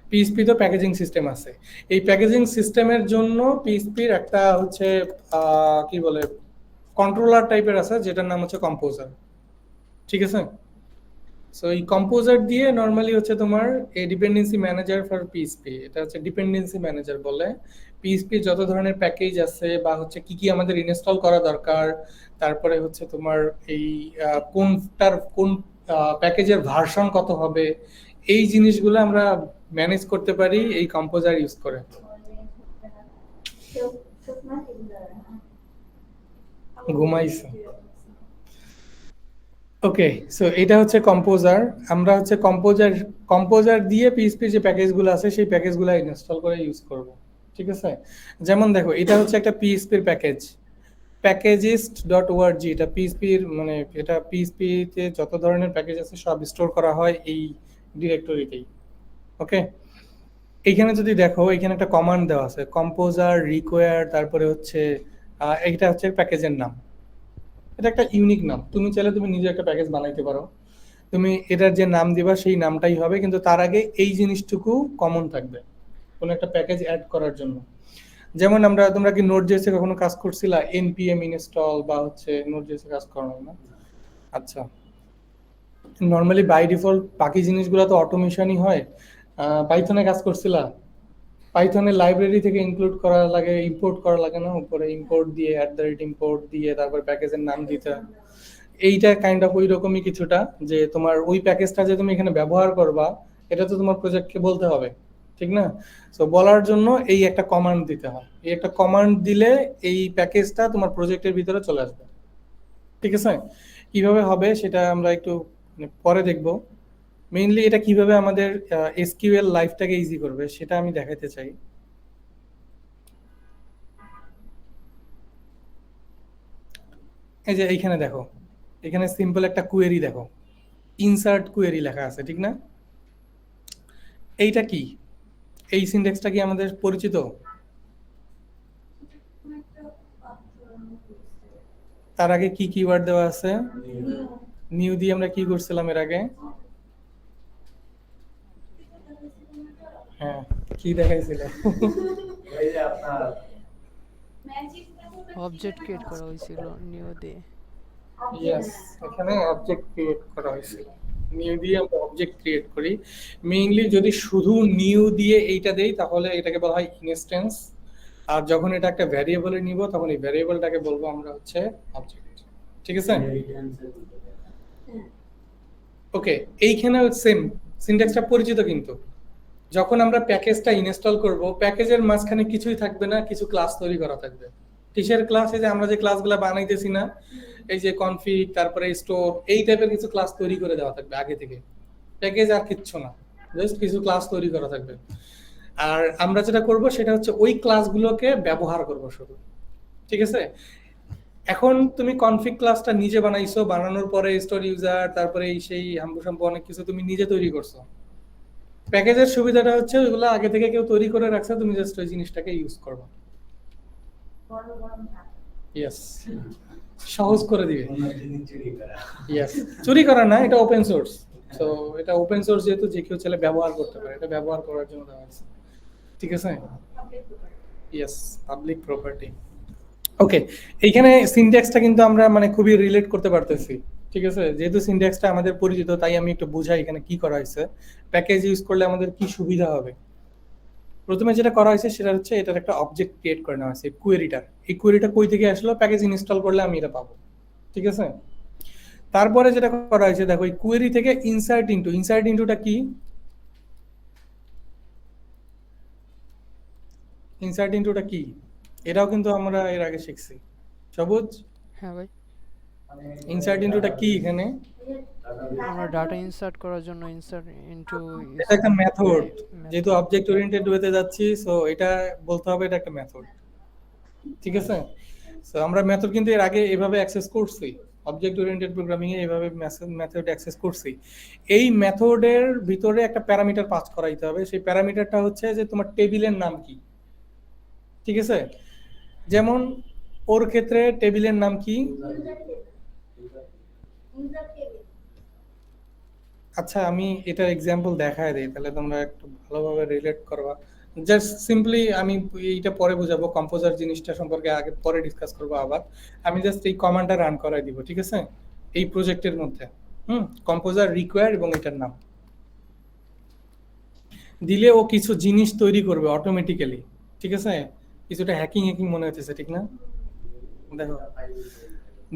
পিএইচপি তো প্যাকেজিং সিস্টেম আছে, এই প্যাকেজিং সিস্টেমের জন্য পিএইচপির একটা হচ্ছে কি বলে কন্ট্রোলার টাইপের আছে, যেটার নাম হচ্ছে কম্পোজার, ঠিক আছে। সো এই কম্পোজার দিয়ে নর্মালি হচ্ছে তোমার এই ডিপেন্ডেন্সি ম্যানেজার ফর পিএইচপি, এটা হচ্ছে ডিপেন্ডেন্সি ম্যানেজার বলে। পিএইচপি যত ধরনের প্যাকেজ আছে বা হচ্ছে কি কি আমাদের ইনস্টল করা দরকার, তারপরে হচ্ছে তোমার এই কোন প্যাকেজের ভার্সন কত হবে, এই জিনিসগুলো আমরা ম্যানেজ করতে পারি এই কম্পোজার ইউজ করে। ঘুমাইছে। ওকে, সো এটা হচ্ছে কম্পোজার। আমরা হচ্ছে কম্পোজার দিয়ে পিএইচপির যে প্যাকেজগুলো আছে সেই প্যাকেজগুলো ইনস্টল করে ইউজ করব। ঠিক আছে, যেমন দেখো এটা হচ্ছে একটা পিএইচপির প্যাকেজ, প্যাকেজিস্ট.org। এটা পিএইচপির মানে এটা পিএইচপিতে যত ধরনের প্যাকেজ আছে সব স্টোর করা হয় এই ডিরেক্টরিতেই। ওকে, এইখানে যদি দেখো এখানে একটা কমান্ড দেওয়া আছে কম্পোজার রিকোয়ার, তারপরে হচ্ছে এইটা হচ্ছে প্যাকেজের নাম। এটা একটা ইউনিক নাম, তুমি চাইলে তুমি নিজে একটা প্যাকেজ বানাইতে পারো। তুমি এটার যে নাম দিবা সেই নামটাই হবে, কিন্তু তার আগে এই জিনিসটুকু কমন থাকবে কোনো একটা প্যাকেজ অ্যাড করার জন্য। যেমন তোমরা কি নোড.জেএস এ কখনো কাজ করছিলা? npm ইনস্টল বা হচ্ছে নোড.জেএস এ কাজ করো না? আচ্ছা, নর্মালি বাই ডিফল্ট বাকি জিনিসগুলো তো অটোমেশনই হয়। পাইথনে কাজ করছিলা? পাইথনের লাইব্রেরি থেকে ইনক্লুড করা লাগে, ইম্পোর্ট করা লাগে না? উপরে ইম্পোর্ট দিয়ে @ইম্পোর্ট দিয়ে তারপর প্যাকেজের নাম দিতে। এইটা কাইন্ড অফ ওই রকমই কিছুটা, যে তোমার ওই প্যাকেজটা যে তুমি এখানে ব্যবহার করবা এটা তো তোমার প্রজেক্টকে বলতে হবে, ঠিক না? সো বলার জন্য এই একটা কমান্ড দিতে হয়। এই একটা কমান্ড দিলে এই প্যাকেজটা তোমার প্রজেক্টের ভিতরে চলে আসবে। ঠিক আছে, কিভাবে হবে সেটা আমরা একটু পরে দেখব। মেইনলি এটা কিভাবে আমাদের এসকিউএল লাইফটাকে ইজি করবে সেটা আমি দেখাতে চাই। এই যে এইখানে দেখো, এখানে সিম্পল একটা কোয়েরি দেখো, ইনসার্ট কোয়েরি লেখা আছে, ঠিক না? এইটা কি? এই সিনট্যাক্সটা কি আমাদের পরিচিত? তার আগে কি কিওয়ার্ড দেওয়া আছে? নিউ দিয়ে আমরা কি করছিলাম এর আগে? হ্যাঁ, কি দেখাইছিল? এই যে আপনার অবজেক্ট ক্রিয়েট করা হয়েছিল নিউ দিয়ে। ইয়েস, এখানে অবজেক্ট ক্রিয়েট করা হয়েছিল। নিউ দিয়ে আমরা অবজেক্ট ক্রিয়েট করি। মেইনলি যদি শুধু নিউ দিয়ে এইটা দেই তাহলে এটাকে বলা হয় ইনস্ট্যান্স, আর যখন এটা একটা ভ্যারিয়েবলে নিব তখন এই ভ্যারিয়েবলটাকে বলবো আমরা হচ্ছে অবজেক্ট। ঠিক আছে, ওকে। এইখানে সেম সিনট্যাক্সটা পরিচিত, কিন্তু যখন আমরা প্যাকেজটা ইনস্টল করব প্যাকেজের মাঝখানে কিছুই থাকবে না, কিছু ক্লাস তৈরি করা থাকবে। কিসের ক্লাস? এই যে আমরা যে ক্লাসগুলো বানাইতেছি না, এই যে কনফিগ তারপরে স্টোর, এই টাইপের কিছু ক্লাস তৈরি করে দেওয়া থাকবে আগে থেকে। প্যাকেজ আর কিচ্ছু না, জাস্ট কিছু ক্লাস তৈরি করা থাকবে। আর আমরা যেটা করব সেটা হচ্ছে ওই ক্লাসগুলোকে ব্যবহার করব শুধু। ঠিক আছে, এখন তুমি কনফিগ ক্লাসটা নিজে বানাইছো, বানানোর পরে স্টোর ইউজার তারপরে এই সেই হাম্বু অনেক কিছু তুমি নিজে তৈরি করছো। প্যাকেজের সুবিধাটা হচ্ছে ওইগুলো আগে থেকে কেউ তৈরি করে রাখছে, তুমি জাস্ট ওই জিনিসটাকে ইউজ করবে। ইয়েস, সহজ করে দিবে। ইয়েস, চুরি করা না, এটা ওপেন সোর্স। সো এটা ওপেন সোর্স যেহেতু যে কেউ চাইলে ব্যবহার করতে পারে, এটা ব্যবহার করার জন্য দেওয়া আছে। ঠিক আছে, ইয়েস, পাবলিক প্রপার্টি। ওকে, এইখানে সিনট্যাক্সটা কিন্তু আমরা মানে খুবই রিলেট করতে পারতেছি। ঠিক আছে, যেহেতু সিনট্যাক্সটা আমাদের পরিচিত তাই আমি একটু বুঝাই এখানে কি করা হয়েছে, প্যাকেজ ইউজ করলে আমাদের কি সুবিধা হবে। প্রথমে যেটা করা হয়েছে সেটা হচ্ছে এটার একটা অবজেক্ট ক্রিয়েট করে নেওয়া হয়েছে, কোয়েরিটার। এই কোয়েরিটা কই থেকে আসলো? প্যাকেজ ইনস্টল করলে আমি এটা পাবো। ঠিক আছে, তারপরে যেটা করা হয়েছে দেখো, এই কোয়েরি থেকে ইনসার্ট ইনটুটা কি? ইনসার্ট ইনটুটা কি এটাও কিন্তু আমরা এর আগে শিখছি। সবুজ, হ্যাঁ ভাই, ইনসার্ট ইনটুটা কি? এখানে আমরা ডাটা ইনসার্ট করার জন্য ইনসার্ট ইনটু এটা একটা মেথড, যেহেতু অবজেক্ট ওরিয়েন্টেড ওয়েতে যাচ্ছি সো এটা বলতে হবে এটা একটা মেথড। ঠিক আছে, সো আমরা মেথড কিন্তু এর আগে এভাবে অ্যাক্সেস করছি, অবজেক্ট ওরিয়েন্টেড প্রোগ্রামিং এ এইভাবে মেথড অ্যাক্সেস করছি। এই মেথডের ভিতরে একটা প্যারামিটার পাস করাইতে হবে, সেই প্যারামিটারটা হচ্ছে যে তোমার টেবিলের নাম কি। ঠিক আছে, যেমন ওর ক্ষেত্রে টেবিলের নাম কি? আচ্ছা, আমি এটার এক্সাম্পল দেখায় দিই তাহলে তোমরা একটু ভালোভাবে রিলেট করবা। জাস্ট সিম্পলি আমি এইটা পরে বুঝাবো, কম্পোজার জিনিসটা সম্পর্কে আগে পরে ডিসকাস করবো আবার। আমি জাস্ট এই কমান্ডটা রান করাই দিব, ঠিক আছে, এই প্রজেক্টের মধ্যে। কম্পোজার রিকোয়ার এবং এটার নাম দিলে ও কিছু জিনিস তৈরি করবে অটোমেটিক্যালি। ঠিক আছে, কিছুটা হ্যাকিং মনে হচ্ছে, ঠিক না? দেখো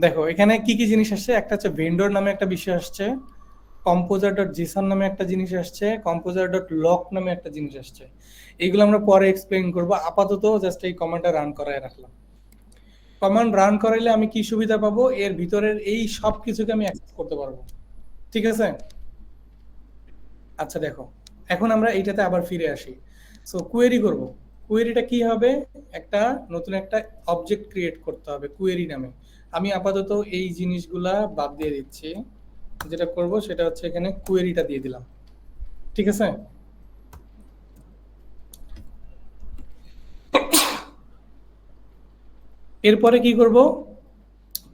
দেখো এখানে কি কি জিনিস আসছে। একটা হচ্ছে ভেন্ডর নামে একটা বিষয় আসছে, composer.json নামে একটা জিনিস আসছে, composer.lock নামে একটা জিনিস আসছে। এইগুলো আমরা পরে এক্সপ্লেইন করব, আপাতত জাস্ট এই কমান্ডটা রান করায় রাখলাম। কমান্ড রান করাইলে আমি কি সুবিধা পাবো, এর ভিতরের এই সব কিছুকে আমি অ্যাক্সেস করতে পারবো। ঠিক আছে, আচ্ছা দেখো এখন আমরা এইটাতে আবার ফিরে আসি। সো কোয়েরি করব, কোয়েরিটা কি হবে, একটা নতুন একটা অবজেক্ট ক্রিয়েট করতে হবে কোয়েরি নামে। আমি আপাতত এই জিনিসগুলা বাদ দিয়ে দিচ্ছি, যেটা করব সেটা হচ্ছে এখানে কোয়েরিটা দিয়ে দিলাম। ঠিক আছে, এরপরে কি করব,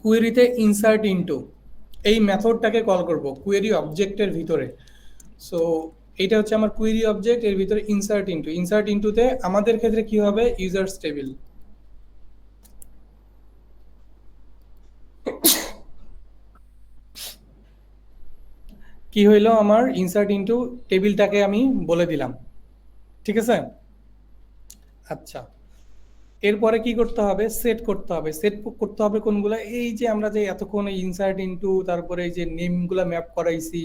কোয়েরিতে ইনসার্ট ইনটু এই মেথডটাকে কল করব কোয়েরি অবজেক্টের ভিতরে। সো এটা হচ্ছে আমার কোয়েরি অবজেক্ট, এর ভিতরে ইনসার্ট ইনটুতে আমাদের ক্ষেত্রে কি হবে, ইউজার্স টেবিল। কি হইলো, আমার ইনসার্ট ইনটু টেবিলটাকে আমি বলে দিলাম। ঠিক আছে, আচ্ছা এরপরে কি করতে হবে, সেট করতে হবে। সেট করতে হবে কোনগুলা, এই যে আমরা যে এতক্ষণ ইনসার্ট ইনটু তারপরে এই যে নেমগুলা ম্যাপ করাইছি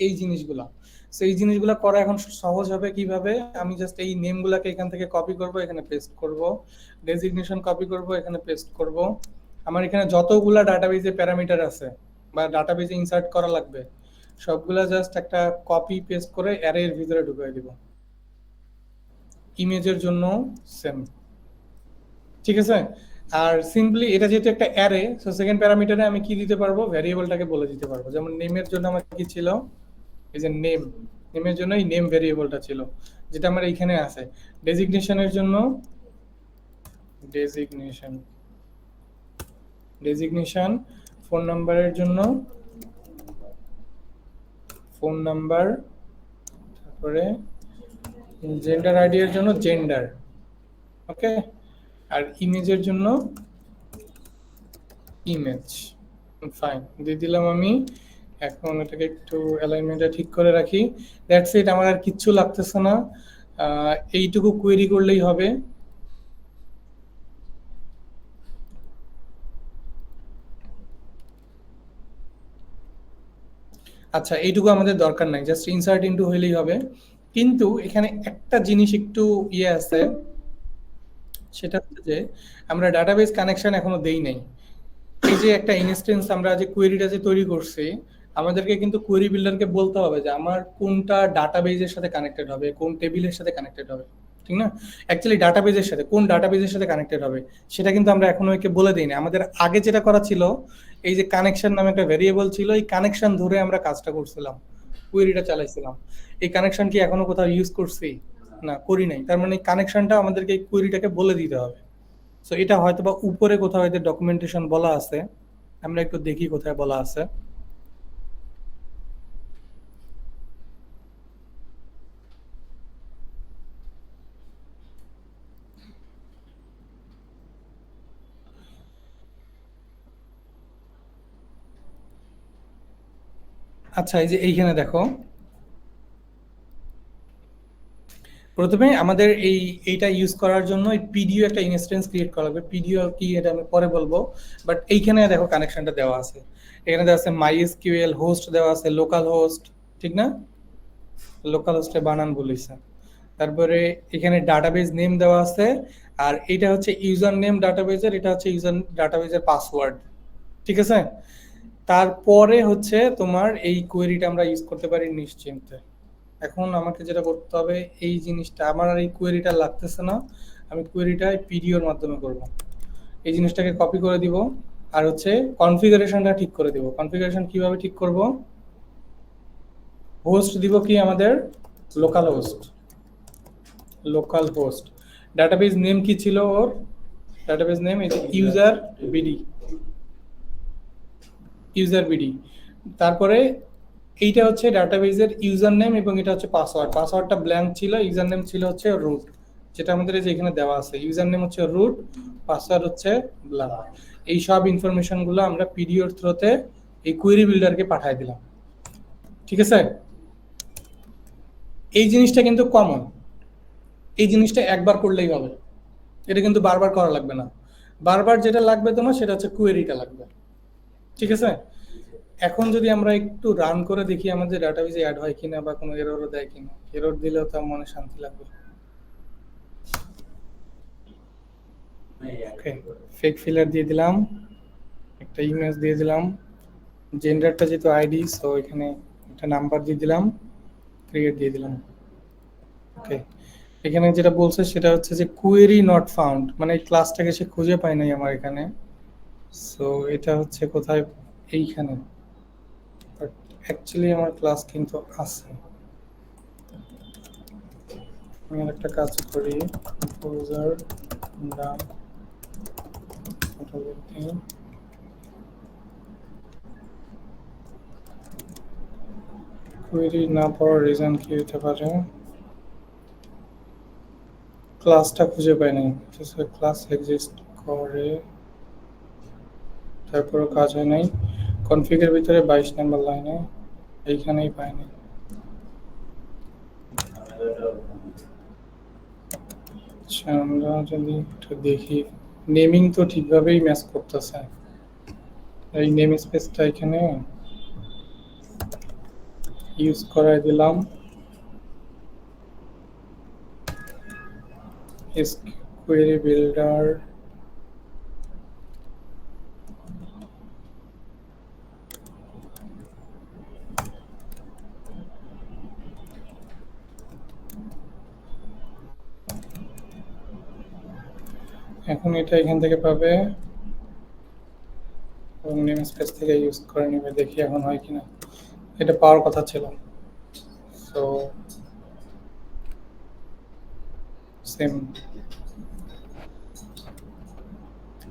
এই জিনিসগুলা। সো এই জিনিসগুলা করা এখন সহজ হবে কিভাবে, আমি জাস্ট এই নেমগুলাকে এখান থেকে কপি করব, এখানে পেস্ট করব, ডেজিগনেশন কপি করব, এখানে পেস্ট করব। আমার এখানে যতগুলা ডাটাবেজে প্যারামিটার আছে বা ডাটাবেজে ইনসার্ট করা লাগবে সবগুলা জাস্ট একটা কপি পেস্ট করে অ্যারে এর ভিতরে ঢুকিয়ে দিব। ইমেজের জন্য সেম। ঠিক আছে, আর সিম্পলি এটা যেহেতু একটা অ্যারে, সো সেকেন্ড প্যারামিটারে আমি কি দিতে পারবো, ভ্যারিয়েবলটাকে বলে দিতে পারবো। যেমন নেমের জন্য আমার কি ছিল, এই যে নেমের জন্য এই নেম ভ্যারিয়েবলটা ছিল যেটা আমার এইখানে আছে। ডেজিগনেশনের জন্য ডেজিগনেশন, ফোন নাম্বারের জন্য ফোন নাম্বার, তারপরে জেন্ডার আইডি এর জন্য জেন্ডার। ওকে, আর ইমেজের জন্য ইমেজ। ফাইন, দিয়ে দিলাম আমি। এখন এটাকে একটু অ্যালাইনমেন্টটা ঠিক করে রাখি। দ্যাটস ইট, আমার আর কিচ্ছু লাগতেছে না, এইটুকু কোয়েরি করলেই হবে। আচ্ছা এইটুকু আমাদের দরকার নাই, জাস্ট ইনসার্ট ইনটু হইলেই হবে। কিন্তু এখানে একটা জিনিস একটু ইয়ে আছে, সেটা হচ্ছে যে আমরা ডাটাবেস কানেকশন এখনো দেই নাই। এই যে একটা ইনস্টেন্স আমরা যে কোয়েরিটা যে তৈরি করছি, আমাদেরকে কিন্তু কোয়েরি বিল্ডারকে বলতে হবে যে আমার কোনটা ডাটাবেজের সাথে কানেক্টেড হবে, কোন টেবিলের সাথে কানেক্টেড হবে। ঠিক না, অ্যাকচুয়ালি ডাটাবেজের সাথে কোন ডাটাবেজের সাথে কানেক্টেড হবে সেটা কিন্তু আমরা এখনো একে বলে দিই না। আমাদের আগে যেটা করা ছিল, এই যে কানেকশন নামে একটা ভেরিয়েবল ছিল, এই কানেকশন ধরে আমরা কাজটা করছিলাম, কোয়েরিটা চালাইছিলাম। এই কানেকশন কি এখনো কোথাও ইউজ করছি, না করি নাই। তার মানে এই কানেকশনটা আমাদেরকে এই কোয়েরিটাকে বলে দিতে হবে। সো এটা হয়তো বা উপরে কোথাও এদের ডকুমেন্টেশন বলা আছে, আমরা একটু দেখি কোথায় বলা আছে। আচ্ছা এই যে এইখানে দেখো, প্রথমে আমাদের এইটা ইউজ করার জন্য এই পিডিও একটা ইনস্ট্যান্স ক্রিয়েট করা লাগবে। পিডিও কি এটা আমি পরে বলবো, বাট এইখানে দেখো কানেকশনটা দেওয়া আছে। এখানে দেওয়া আছে মাইএসকিউএল হোস্ট, দেওয়া আছে লোকাল হোস্ট, ঠিক না, লোকাল হোস্টে বানান বলেছে। তারপরে এখানে ডাটাবেজ নেম দেওয়া আছে, আর এটা হচ্ছে ইউজার নেম ডাটাবেজের, এটা হচ্ছে ইউজার ডাটাবেজের পাসওয়ার্ড। ঠিক আছে, তারপরে হচ্ছে তোমার এই কোয়েরিটা আমরা ইউজ করতে পারি নিশ্চিন্তে। এখন আমাকে যেটা করতে হবে, এই জিনিসটা আমার আর এই কোয়েরিটা লাগতেছে না, আমি কোয়েরিটা পিডিওর মাধ্যমে করব। এই জিনিসটাকে কপি করে দিব, আর হচ্ছে কনফিগারেশনটা ঠিক করে দিব। কনফিগারেশন কিভাবে ঠিক করব, হোস্ট দিব কি আমাদের লোকাল হোস্ট, ডাটাবেজ নেম কি ছিল ওর, ডাটাবেজ নেম এই যে ইউজার বিডি। তারপরে এইটা হচ্ছে ডাটাবেজের ইউজার নেম এবং এটা হচ্ছে পাসওয়ার্ড। পাসওয়ার্ডটা ব্ল্যাঙ্ক ছিল, ইউজার নেম ছিল হচ্ছে রুট, যেটা আমাদের এই যে এখানে দেওয়া আছে। ইউজার নেম হচ্ছে রুট, পাসওয়ার্ড হচ্ছে ব্ল্যাঙ্ক। এই সব ইনফরমেশন গুলো আমরা পিডিওর থ্রুতে এই কোয়েরি বিল্ডারকে পাঠিয়ে দিলাম। ঠিক আছে, এই জিনিসটা কিন্তু কমন, এই জিনিসটা একবার করলেই হবে, এটা কিন্তু বারবার করা লাগবে না। বারবার যেটা লাগবে তোমার সেটা হচ্ছে কোয়েরিটা লাগবে। ঠিক আছে, এখন যদি আমরা একটু রান করে দেখি আমাদের ডাটাবেজে অ্যাড হয় কিনা বা কোনো এররও দেয় কিনা। এরর দিলেও তো মনে শান্তি লাগবে। ওকে, ফেক ফিলার দিয়ে দিলাম, একটা ইমেজ দিয়ে দিলাম, জেন্ডারটা যেহেতু আইডি, সো এখানে একটা নাম্বার দিয়ে দিলাম, ক্রিয়েট দিয়ে দিলাম। ওকে, এখানে যেটা বলছে সেটা হচ্ছে যে কুয়েরি নট ফাউন্ড, মানে এই ক্লাসটাকে সে খুঁজে পায় নাই আমার এখানে। সো এটা হচ্ছে কোথায়, এইখানে, বাট অ্যাকচুয়ালি আমার ক্লাস কিন্তু আছে। আমি আর একটা কাজ করি, কম্পোজার নাম কুয়েরি না পাওয়ার রিজন কি হতে পারে, ক্লাসটা খুঁজে পাই নাই, ক্লাস এক্সিস্ট করে তারপরে কাজ হয় নাই, কনফিগের ভিতরে 22 নাম্বার লাইনে এইখানেই পাইনি। আচ্ছা, আমরা যদি একটু দেখি, নেমিং তো ঠিকভাবেই ম্যাচ করতেছে, এই নেম স্পেসটা এখানে ইউজ করাই দিলাম, কোয়েরি বিল্ডার, এখন এটা এখান থেকে পাবে এবং নেম স্পেস থেকে ইউজ করে নেবে, দেখি এখন হয় কিনা। এটা পাওয়ার কথা ছিল, সো সেম।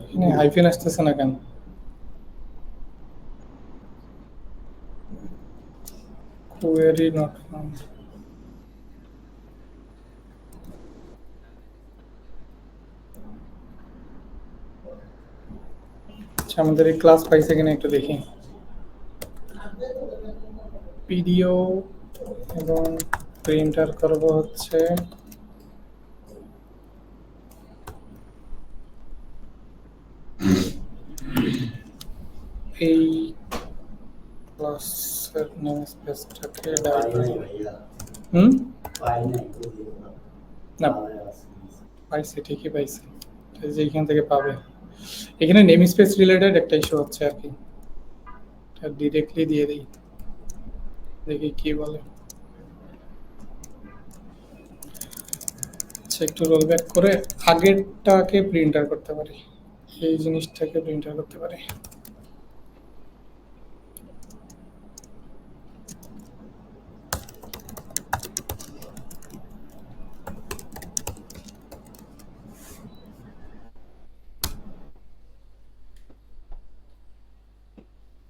এখানে হাইফেন আসতেছে না কেন? Query not found. আচ্ছা, আমাদের এই ক্লাস পাইছে কিনা একটু দেখি। পিডিও এবং প্রিন্টার করব হচ্ছে এই ক্লাসের নেম স্পেসটাকে হুম না, পাইছে, ঠিকই পাইছে, এই যে এখান থেকে পাবে। এখানে নেম স্পেস রিলেটেড একটা ইস্যু হচ্ছে আর কি, এটা ডিরেক্টলি দিয়ে দিই, দেখি কি বলে। আচ্ছা, একটু রোল ব্যাক করে আগেরটাকে প্রিন্টার করতে পারি, এই জিনিসটাকে প্রিন্টার করতে পারি।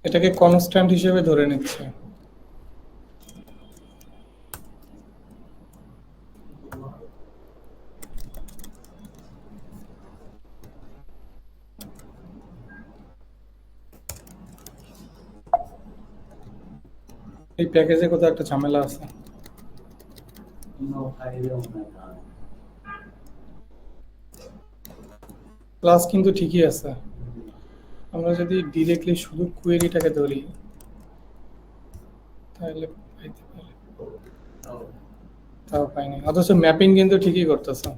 এটাকে কনস্ট্যান্ট হিসেবে ধরে নিচ্ছে। এই প্যাকেজে কোথাও একটা ঝামেলা আছে। ক্লাস কিন্তু ঠিকই আছে, আমরা যদি ডিরেক্টলি শুধু কোয়েরিটাকে ধরি তাহলে পাইতে পারি, তাও পাইনি, অথচ ম্যাপিং কিন্তু ঠিকই করতেছে।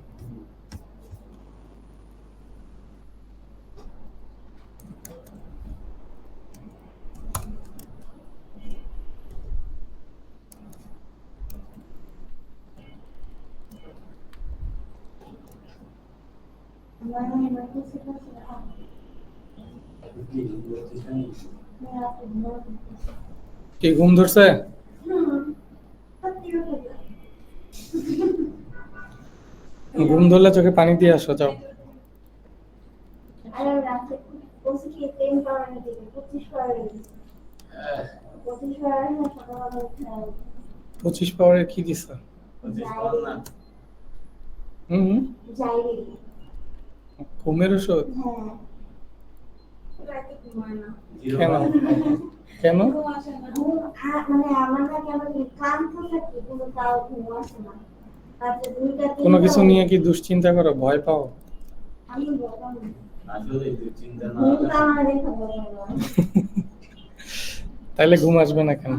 কি ঘুম ধরছে? ঘুম ধরলে চোখে পানি দিয়ে আসো, যাও। 25 পাওয়ারের কি দিছ? হুম, ঘুমের ওষুধ? কেন কেন? কোনো কিছু নিয়ে কি দুশ্চিন্তা করো, ভয় পাও? তাইলে ঘুম আসবে না কেন?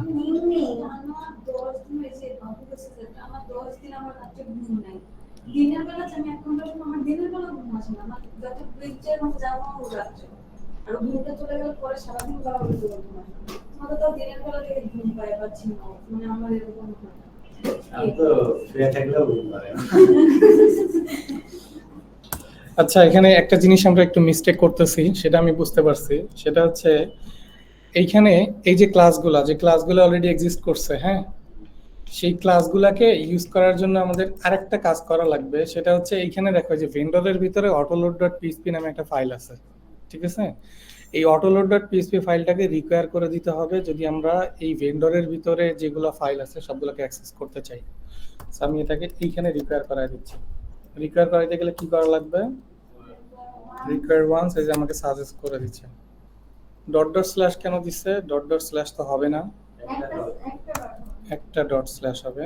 দিনের বেলা আমি 1 ঘন্টা আমার দিনের বেলা ঘুম আসে না, আমার যত মতো যাবো রাত্রে আর ঘুমটা চলে গেলে পরে সারাদিন যাওয়া বলতে পারবো না আমাদের তো দিনের বেলা থেকে ঘুম পাই পাচ্ছি না মানে আমার এরকম হয় আমি তো শুয়ে থাকলেও বুঝতে পারি না। আচ্ছা, এখানে একটা জিনিস আমরা একটু মিস্টেক করতেছি, সেটা আমি বুঝতে পারছি। সেটা হচ্ছে এইখানে এই যে ক্লাসগুলো অলরেডি এক্সিস্ট করছে, হ্যাঁ, সেই ক্লাসগুলোকে ইউজ করার জন্য আমাদের আরেকটা কাজ করা লাগবে। সেটা হচ্ছে এইখানে দেখো যে ভেন্ডরের ভিতরে autoload.php নামে একটা ফাইল আছে, ঠিক আছে? এই autoload.php ফাইলটাকে রিকোয়ার করে দিতে হবে যদি আমরা এই ভেন্ডরের ভিতরে যেগুলো ফাইল আছে সবগুলোকে অ্যাক্সেস করতে চাই। So আমি এটাকে এইখানে রিকোয়ার করাই দিচ্ছি। রিকোয়ার করাইতে গেলে কি করা লাগবে? রিকোয়ার ওয়ান্স এই যে আমাকে সাজেস্ট করে দিচ্ছে। ডট ডট স্ল্যাশ কেন দিচ্ছে? ডট ডট স্ল্যাশ তো হবে না, একটা ডট স্ল্যাশ হবে।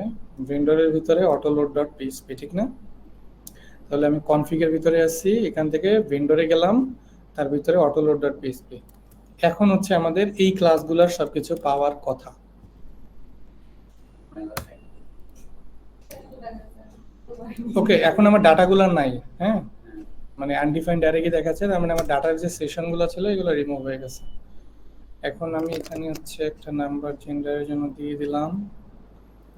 ভেন্ডরের ভিতরে autoload.php, ঠিক না? তাহলে আমি কনফিগের ভিতরে আসছি, এখান থেকে ভেন্ডরে গেলাম, তার ভিতরে autoload.php। এখন হচ্ছে আমাদের এই ক্লাসগুলোর সবকিছু পাওয়ার কথা। ওকে, এখন আমার ডাটাগুলো নাই, হ্যাঁ, মানে আনডিফাইন্ড অ্যারে কি দেখাচ্ছে, তার মানে আমার ডাটার যে সেশনগুলো ছিল এগুলো রিমুভ হয়ে গেছে। এখন আমি এখানে হচ্ছে একটা নাম্বার জেন্ডারের জন্য দিয়ে দিলাম,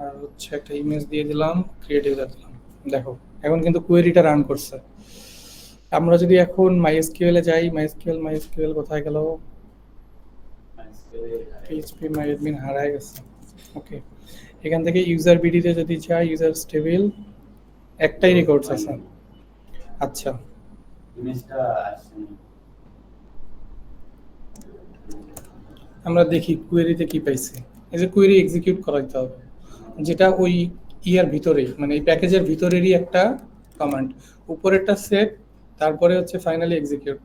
আর হচ্ছে একটা ইমেজ দিয়ে দিলাম, ক্রিয়েট ইউজার দিলাম। দেখো এখন কিন্তু কোয়েরিটা রান করছে। আমরা যদি এখন MySQL এ যাই, MySQL কোথায় গেল? PHP MyAdmin হারায় গেছে। ওকে, এখান থেকে ইউজার বিডিতে যদি যাই, ইউজারস টেবিল একটাই রেকর্ডস আছে। আচ্ছা, জিনিসটা আসছে না। আমরা দেখি কোয়েরিতে কি পাইছি। এই যে কোয়েরি এক্সিকিউট করাইতে হবে, যেটা ওই ইয়ার ভিতরেই, মানে এই প্যাকেজের ভিতরেরই একটা কমান্ড। উপরেরটা সেট, তারপরে হচ্ছে ফাইনালি এক্সিকিউট।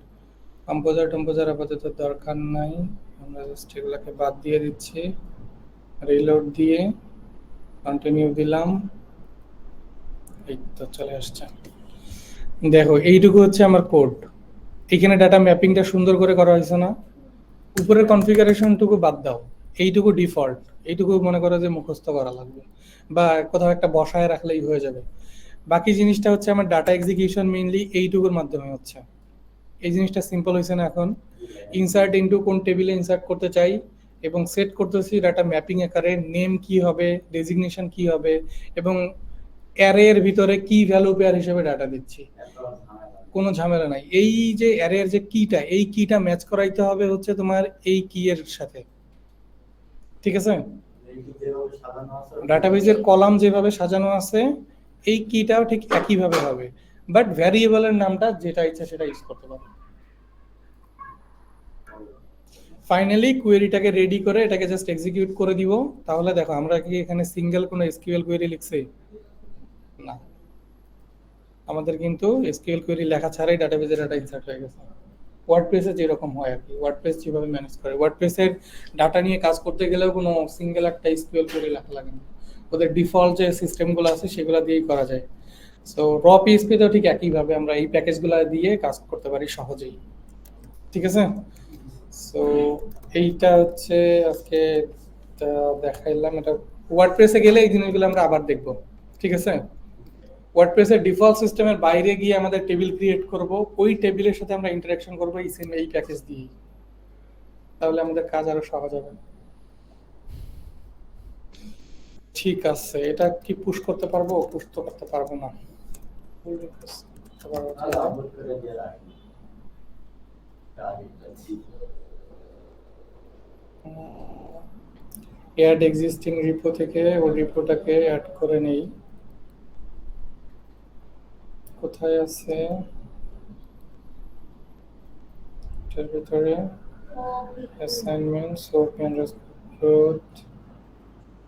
কম্পোজার আপাতত দরকার নাই, আমরা জাস্ট এগুলোকে বাদ দিয়ে দিচ্ছি। রিলোড দিয়ে কন্টিনিউ দিলাম, এই তো চলে আসছে। দেখো এইটুকু হচ্ছে আমার কোড। এখানে ডাটা ম্যাপিংটা সুন্দর করে করা হয়েছে না? উপরের কনফিগারেশনটুকু বাদ দাও, এইটুকু ডিফল্ট, এইটুকু মনে করো যে মুখস্থ করা লাগবে বা কোথাও একটা বসায় রাখলেই হয়ে যাবে। বাকি জিনিসটা হচ্ছে আমার ডাটা এক্সিকিউশন মেইনলি এইটুকুর মাধ্যমে হচ্ছে। এই জিনিসটা সিম্পল হয়েছে না? এখন ইনসার্ট ইনটু কোন টেবিলে ইনসার্ট করতে চাই এবং সেট করতেছি ডাটা ম্যাপিং আকারে, নেম কি হবে, ডেজিগনেশন কি হবে এবং অ্যারে এর ভিতরে কি ভ্যালু পেয়ার হিসেবে ডাটা দিচ্ছি। এত ঝামেলা। কোনো ঝামেলা নাই। এই যে অ্যারের যে কিটা, এই কিটা ম্যাচ করাইতে হবে হচ্ছে তোমার এই কি এর সাথে, ঠিক আছে? এই যে যেভাবে সাজানো আছে, ডাটাবেজের কলাম যেভাবে সাজানো আছে এই কিটাও ঠিক একইভাবে হবে, বাট ভ্যারিয়েবলের নামটা যেটা ইচ্ছা সেটা ইউজ করতে পারো। ফাইনালি কোয়েরিটাকে রেডি করে এটাকে জাস্ট এক্সিকিউট করে দিব। তাহলে দেখো আমরা কি এখানে সিঙ্গেল কোনো এসকিউএল কোয়েরি লিখছি? না, আমাদের কিন্তু এসকিউএল কোয়েরি লেখা ছাড়াই ডাটাবেজে ডাটা ইনসার্ট হয়ে গেছে। ওয়ার্ডপ্রেসে যেরকম হয় আর কি, ওয়ার্ডপ্রেস যেভাবে ম্যানেজ করে, ওয়ার্ডপ্রেসের ডাটা নিয়ে কাজ করতে গেলেও কোনো সিঙ্গেল একটা এসকিউএল কোয়েরি লেখা লাগে না, ওদের ডিফল্ট যে সিস্টেমগুলো আছে সেগুলো দিয়েই করা যায়। সো র পিএইচপিতেও ঠিক একইভাবে আমরা এই প্যাকেজগুলো দিয়ে কাজ করতে পারি সহজেই, ঠিক আছে? সো এইটা হচ্ছে আজকে দেখাইলাম। এটা ওয়ার্ডপ্রেসে গেলে এই জিনিসগুলো আমরা আবার দেখব, ঠিক আছে? ওয়ার্ডপ্রেসের ডিফল্ট সিস্টেমের বাইরে গিয়ে আমাদের টেবিল ক্রিয়েট করব, ওই টেবিলের সাথে আমরা ইন্টারঅ্যাকশন করব এই প্যাকেজ দিয়ে, তাহলে আমাদের কাজ আরো সহজ হবে। ঠিক আছে, এটা কি পুশ করতে পারবো? পুশ তো করতে পারবো না। Pull request করতে পারবো না। তাহলে আপলোড করে দিয়ে রাখি। অ্যাড এক্সিস্টিং রিপো থেকে ওই রিপোটাকে অ্যাড করে নেই। কোথায় আছে? এটার ভিতরে assignment, soap growth,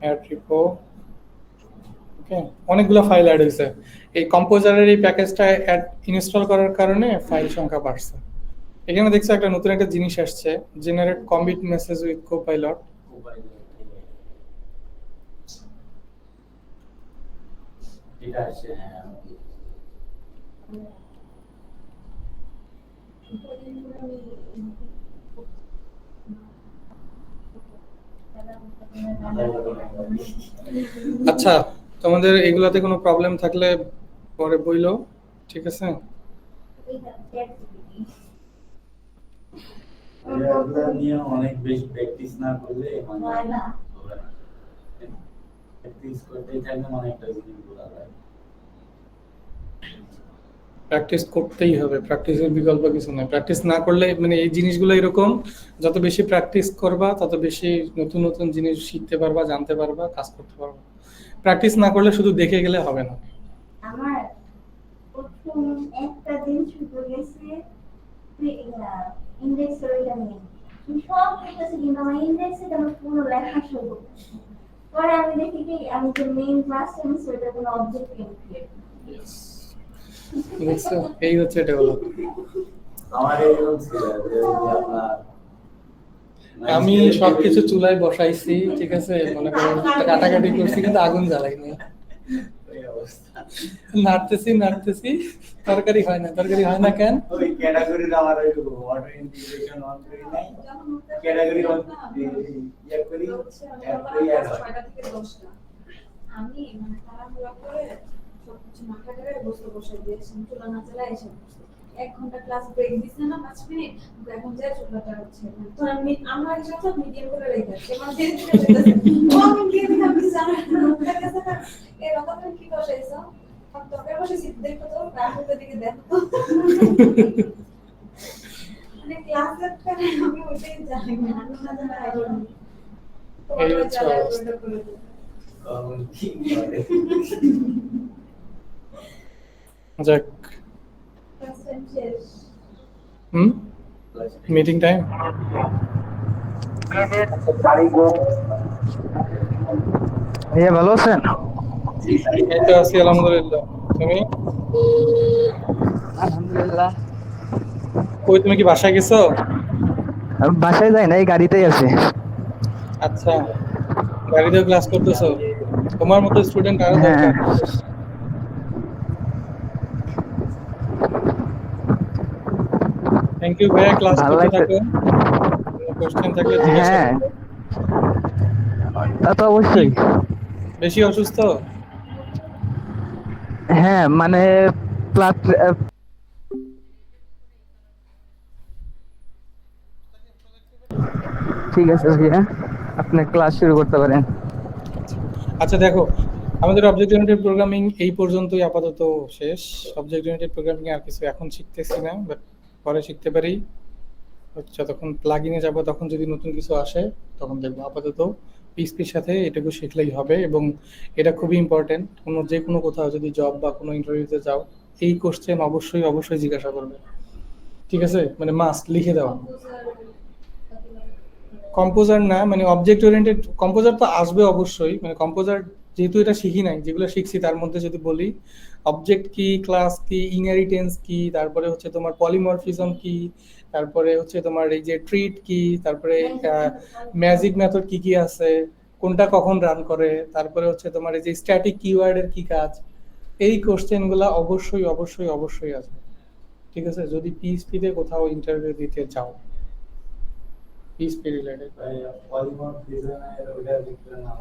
add repo. Okay, অনেকগুলো ফাইল অ্যাড হয়েছে। এই কম্পোজারের এই প্যাকেজটা অ্যাড ইনস্টল করার কারণে ফাইল সংখ্যা বাড়ছে। এখানে দেখছো একটা নতুন একটা জিনিস আসছে, generate commit message with copilot. এটা আসছে, হ্যাঁ। আচ্ছা, তোমাদের এগুলাতে কোনো প্রবলেম থাকলে পরে বইলো, ঠিক আছে? এখন এগুলো নিয়ে অনেক বেশি প্র্যাকটিস না করলে মানে হয় না। হবে না। প্র্যাকটিস করতেই থাকলে মানে একটা জিনিস বোঝা যায়। প্র্যাকটিস করতেই হবে, প্র্যাকটিসের বিকল্প কিছু নাই। প্র্যাকটিস না করলে মানে এই জিনিসগুলো এরকম, যত বেশি প্র্যাকটিস করবা তত বেশি নতুন নতুন জিনিস শিখতে পারবা, জানতে পারবা, কাজ করতে পারবা। প্র্যাকটিস না করলে শুধু দেখে গেলে হবে না। আমার প্রথম একটা দিন শুরু গেছে ইন্ডেক্স ওইটা নিয়ে আমি সব করতেছি, কিন্তু আমার ইন্ডেক্সে কেন পুরো লেখা শুরু করতেছে। পরে আমি দেখি কি আমি যে মেইন ক্লাস আমি সেটা কোনো অবজেক্ট ক্রিয়েট দেখছো, এই হচ্ছে ডেভেলপ। আমার এইরকম ছিল যে আপনার আমি সবকিছু চুলায় বসাইছি, ঠিক আছে, মনে করো কাটাকাটি করছি কিন্তু আগুন জ্বালাইনি। ওই অবস্থা। নাড়তেছি তরকারি হয় না। তরকারি হয় না কেন? ওই ক্যাটাগরির আমার ওই অটো ইন্টিগ্রেশন অন করি নাই, ক্যাটাগরি অন ইয়া করি, অ্যাড করি, অ্যাড হয়। আমি মানে তাড়াহুড়া করে সবকিছু মাথা করে বসে দিয়েছি, চুলা না চালায় এসে বসে। 1 ঘন্টা ক্লাস ব্রেক দিছে না 5 মিনিট, এখন যা চুলাটা হচ্ছে তো আমি আমরা হিসাব মিডিয়াম করে রেখেছি মানে ধীরে ধীরে যেতেছে ও আমি দিয়ে দিলাম বিছানা কাছে না এই রকম কি বসাইছো সব তরকারি বসেছি দেখো তো রাহুলের দিকে দেখো তো মানে ক্লাসের টাইমে আমি ওইটাই জানি না আমি না জানা আইডি তো এই আমরা হচ্ছে চালাই অবস্থা। করে দিই কখন কি করে। যাক, ক্লাস শেষ মিটিং টাইম। ভাইয়া ভালো আছেন? এই তো আছি আলহামদুলিল্লাহ। তুমি আলহামদুলিল্লাহ। কই, তুমি কি বাসায় গেছো? আমি বাসায় যাই না, এই গাড়িতেই আছি। আচ্ছা, গাড়িতে ক্লাস করতেছো? তোমার মতো স্টুডেন্ট আরো হ্যাঁ, দরকার। থ্যাংক ইউ ভাইয়া, ক্লাস ভালো করতে লাগছে। থাকো। কোশ্চেন থাকলে জিজ্ঞাসা হ্যাঁ, করো। তা তো অবশ্যই। বেশি অসুস্থ? হ্যাঁ, মানে ক্লাস ঠিক আছে ভাইয়া, আপনি ক্লাস শুরু করতে পারেন। আচ্ছা দেখো, আমাদের অবজেক্ট ওরিয়েন্টেড প্রোগ্রামিং এই পর্যন্তই আপাতত শেষ। অবজেক্ট ওরিয়েন্টেড প্রোগ্রামিং আর কিছু এখন শিখতেছি না, বাট পরে শিখতে পারি। যতক্ষণ প্লাগইনে যাব তখন যদি নতুন কিছু আসে তখন দেখবো। আপাতত পিএইচপির সাথে এটুকু শিখলেই হবে, এবং এটা খুবই ইম্পর্টেন্ট। যে কোনো কোথাও যদি জব বা কোনো ইন্টারভিউতে যাও, এই কোশ্চেন অবশ্যই অবশ্যই জিজ্ঞাসা করবে, ঠিক আছে? মানে মাস্ট লিখে দেওয়া। কম্পোজার না, মানে অবজেক্ট ওরিয়েন্টেড কম্পোজার তো আসবে অবশ্যই। মানে কম্পোজার যেহেতু এটা শিখি নাই, যেগুলো শিখছি তার মধ্যে যদি বলি, অবজেক্ট কি, ক্লাস কি, ইনহেরিটেন্স কি, তারপরে হচ্ছে তোমার পলিমরফিজম কি, তারপরে হচ্ছে তোমার এই যে ট্রিট কি, তারপরে ম্যাজিক মেথড কি কি আছে, কোনটা কখন রান করে, তারপরে হচ্ছে তোমার এই যে স্ট্যাটিক কিওয়ার্ডের কি কাজ, এই কোশ্চেনগুলো অবশ্যই অবশ্যই অবশ্যই আসবে, ঠিক আছে? যদি পিএইচপিতে কোথাও ইন্টারভিউ দিতে যাও, পিএইচপি রিলেটেড। ভাই পলিমরফিজমের ওটা লিখলেন না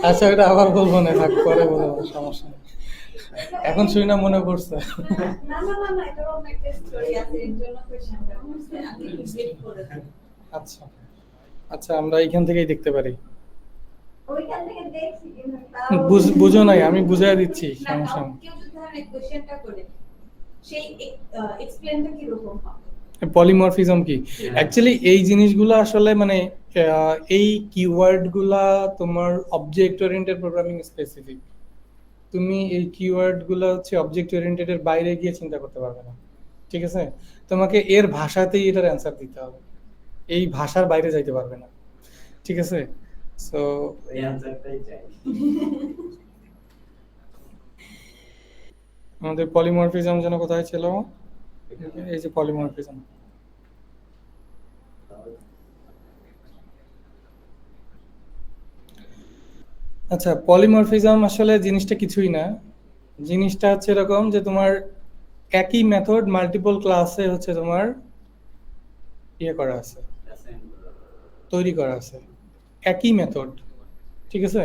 আচ্ছা, এটা আবার বলবো না, থাক পরে বলবো, সমস্যা নেই। এখন শুই না মনে পড়ছে। না না না না এটা অন্য একটা স্টোরি আছে এর জন্য কোশ্চেনটা করছে আমি গেট করে দিই আচ্ছা আচ্ছা, আমরা এইখান থেকেই দেখতে পারি। ওইখান থেকে দেখছি কিন্তু বুঝো নাই, আমি বুঝাই দিচ্ছি, না সমস্যা নেই। কেউ যদি ধরেন কোশ্চেনটা করে সেই এক্সপ্লেইনটা কি রকম হবে পলিমরফিজম কি? অ্যাকচুয়ালি এই জিনিসগুলো আসলে মানে এই কিওয়ার্ডগুলা তোমার অবজেক্ট ওরিয়েন্টেড প্রোগ্রামিং স্পেসিফিক। তুমি এই কিওয়ার্ডগুলো হচ্ছে অবজেক্ট ওরিয়েন্টেডের বাইরে গিয়ে চিন্তা করতে পারবে না, ঠিক আছে? তোমাকে এর ভাষাতেই এটার অ্যান্সার দিতে হবে, এই ভাষার বাইরে যাইতে পারবে না, ঠিক আছে? সো ওই অ্যানসারটাই চাই। আমাদের পলিমরফিজম যেন কোথায় ছিল? এই যে পলিমরফিজম। আচ্ছা, পলিমরফিজম আসলে জিনিসটা কিছুই না। জিনিসটা হচ্ছে এরকম যে তোমার একই মেথড মাল্টিপল ক্লাসে হচ্ছে তোমার ইয়ে করা আছে, তৈরি করা আছে, একই মেথড, ঠিক আছে?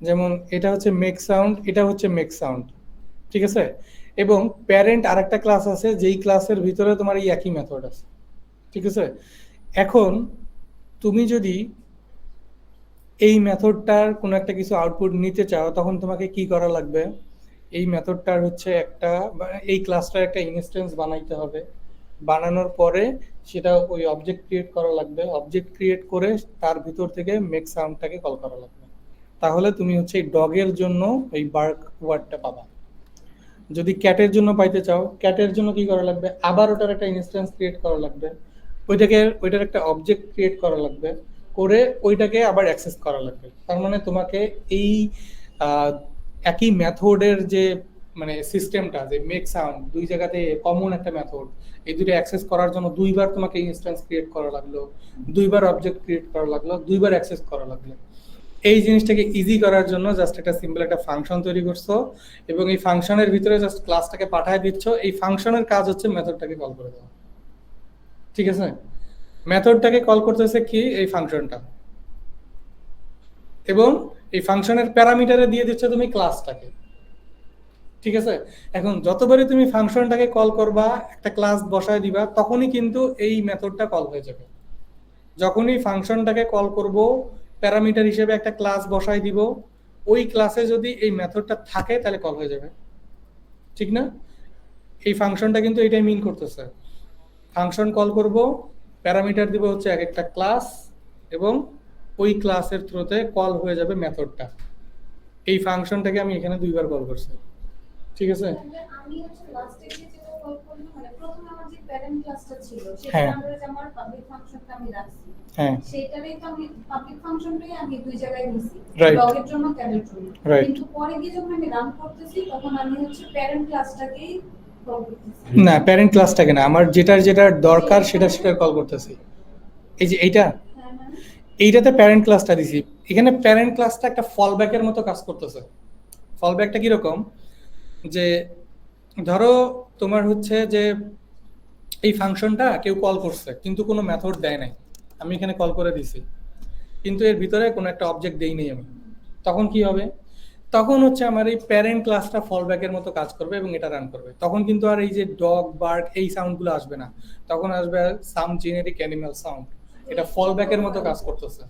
যেমন এটা হচ্ছে মেক সাউন্ড, এটা হচ্ছে মেক সাউন্ড, ঠিক আছে? এবং প্যারেন্ট আরেকটা ক্লাস আছে যেই ক্লাসের ভিতরে তোমার এই একই মেথড আছে, ঠিক আছে? এখন তুমি যদি এই মেথডটার কোনো একটা কিছু আউটপুট নিতে চাও তখন তোমাকে কি করা লাগবে? এই মেথডটার হচ্ছে একটা এই ক্লাসটার একটা ইনস্ট্যান্স বানাইতে হবে, বানানোর পরে সেটা ওই অবজেক্ট ক্রিয়েট করা লাগবে, অবজেক্ট ক্রিয়েট করে তার ভিতর থেকে মেক সাউন্ডটাকে কল করা লাগবে। তাহলে তুমি হচ্ছে এই ডগের জন্য এই বার্ক ওয়ার্ডটা পাবা। যদি ক্যাটের জন্য পাইতে চাও, ক্যাটের জন্য কি করা লাগবে? আবার ওটার একটা ইনস্ট্যান্স ক্রিয়েট করা লাগবে, ওইটার একটা অবজেক্ট ক্রিয়েট করা লাগবে, করে ওইটাকে আবার অ্যাক্সেস করা লাগবে। তার মানে তোমাকে এই একই মেথডের যে মানে সিস্টেমটা, যে মেক সাউন্ড, দুই জায়গাতে কমন একটা মেথড, এই দুটো অ্যাক্সেস করার জন্য দুইবার তোমাকে ইনস্ট্যান্স ক্রিয়েট করা লাগলো, দুইবার অবজেক্ট ক্রিয়েট করা লাগলো, দুইবার অ্যাক্সেস করা লাগলো। এই জিনিসটাকে ইজি করার জন্য জাস্ট একটা সিম্পল একটা ফাংশন তৈরি করছো এবং এই ফাংশনের ভিতরে জাস্ট ক্লাসটাকে পাঠিয়ে দিচ্ছ। এই ফাংশনের কাজ হচ্ছে মেথডটাকে কল করে দেওয়া, ঠিক আছে? মেথডটাকে কল করতেছে কি? এই ফাংশনটা, এবং এই ফাংশনের প্যারামিটারে দিয়ে দিচ্ছ তুমি ক্লাসটাকে, ঠিক আছে? এখন যতবারই তুমি ফাংশনটাকে কল করবা, একটা ক্লাস বসায় দিবা, তখনই কিন্তু এই মেথডটা কল হয়ে যাবে। যখনই ফাংশনটাকে কল করব, প্যারামিটার হিসেবে একটা ক্লাস বসায় দিব, ওই ক্লাসে যদি এই মেথডটা থাকে তাহলে কল হয়ে যাবে, ঠিক না? এই ফাংশনটা কিন্তু এটাই মিন করতেছে। ফাংশন কল করব, প্যারামিটার দিব হচ্ছে এক একটা ক্লাস, এবং ওই ক্লাসের থ্রুতে কল হয়ে যাবে মেথডটা। এই ফাংশনটাকে আমি এখানে দুইবার কল করছি, ঠিক আছে? তাহলে আমি হচ্ছে লাস্টে যে যেটা কল করলাম, মানে প্রথমে আমার যে প্যারেন্ট ক্লাসটা ছিল হ্যাঁ। সেটা আমরা যে আমার পাবলিক ফাংশনটা আমি রাখছি, হ্যাঁ, সেটারই তো আমি পাবলিক ফাংশনটাই আমি দুই জায়গায় নিছি, Right. ব্লগের জন্য ক্যাডের জন্য। Right. কিন্তু পরে গিয়ে যখন আমি রান করতেছি তখন আমি হচ্ছে প্যারেন্ট ক্লাসটাকেই কল করতেছি। না, প্যারেন্ট ক্লাসটাকে না, আমার যেটার দরকার সেটার কল করতেছি। এই যে এইটা, হ্যাঁ হ্যাঁ এইটাতে প্যারেন্ট ক্লাসটা দিছি। এখানে প্যারেন্ট ক্লাসটা একটা ফলব্যাকের মতো কাজ করতেছে। ফলব্যাকটা কিরকম? যে ধরো তোমার হচ্ছে যে এই ফাংশনটা কেউ কল করছে কিন্তু কোনো মেথড দেয় নাই, আমি এখানে কল করে দিছি, কিন্তু এর ভিতরে কোনো একটা অবজেক্ট দেই নাই আমি। তখন কি হবে? তখন হচ্ছে আমার এই প্যারেন্ট ক্লাসটা ফলব্যাকের মতো কাজ করবে এবং এটা রান করবে। তখন কিন্তু আর এই যে ডগ, বার্ক, এই সাউন্ডগুলো আসবে না, তখন আসবে সাম জেনেরিক অ্যানিমাল সাউন্ড। এটা ফলব্যাকের মতো কাজ করতেছে।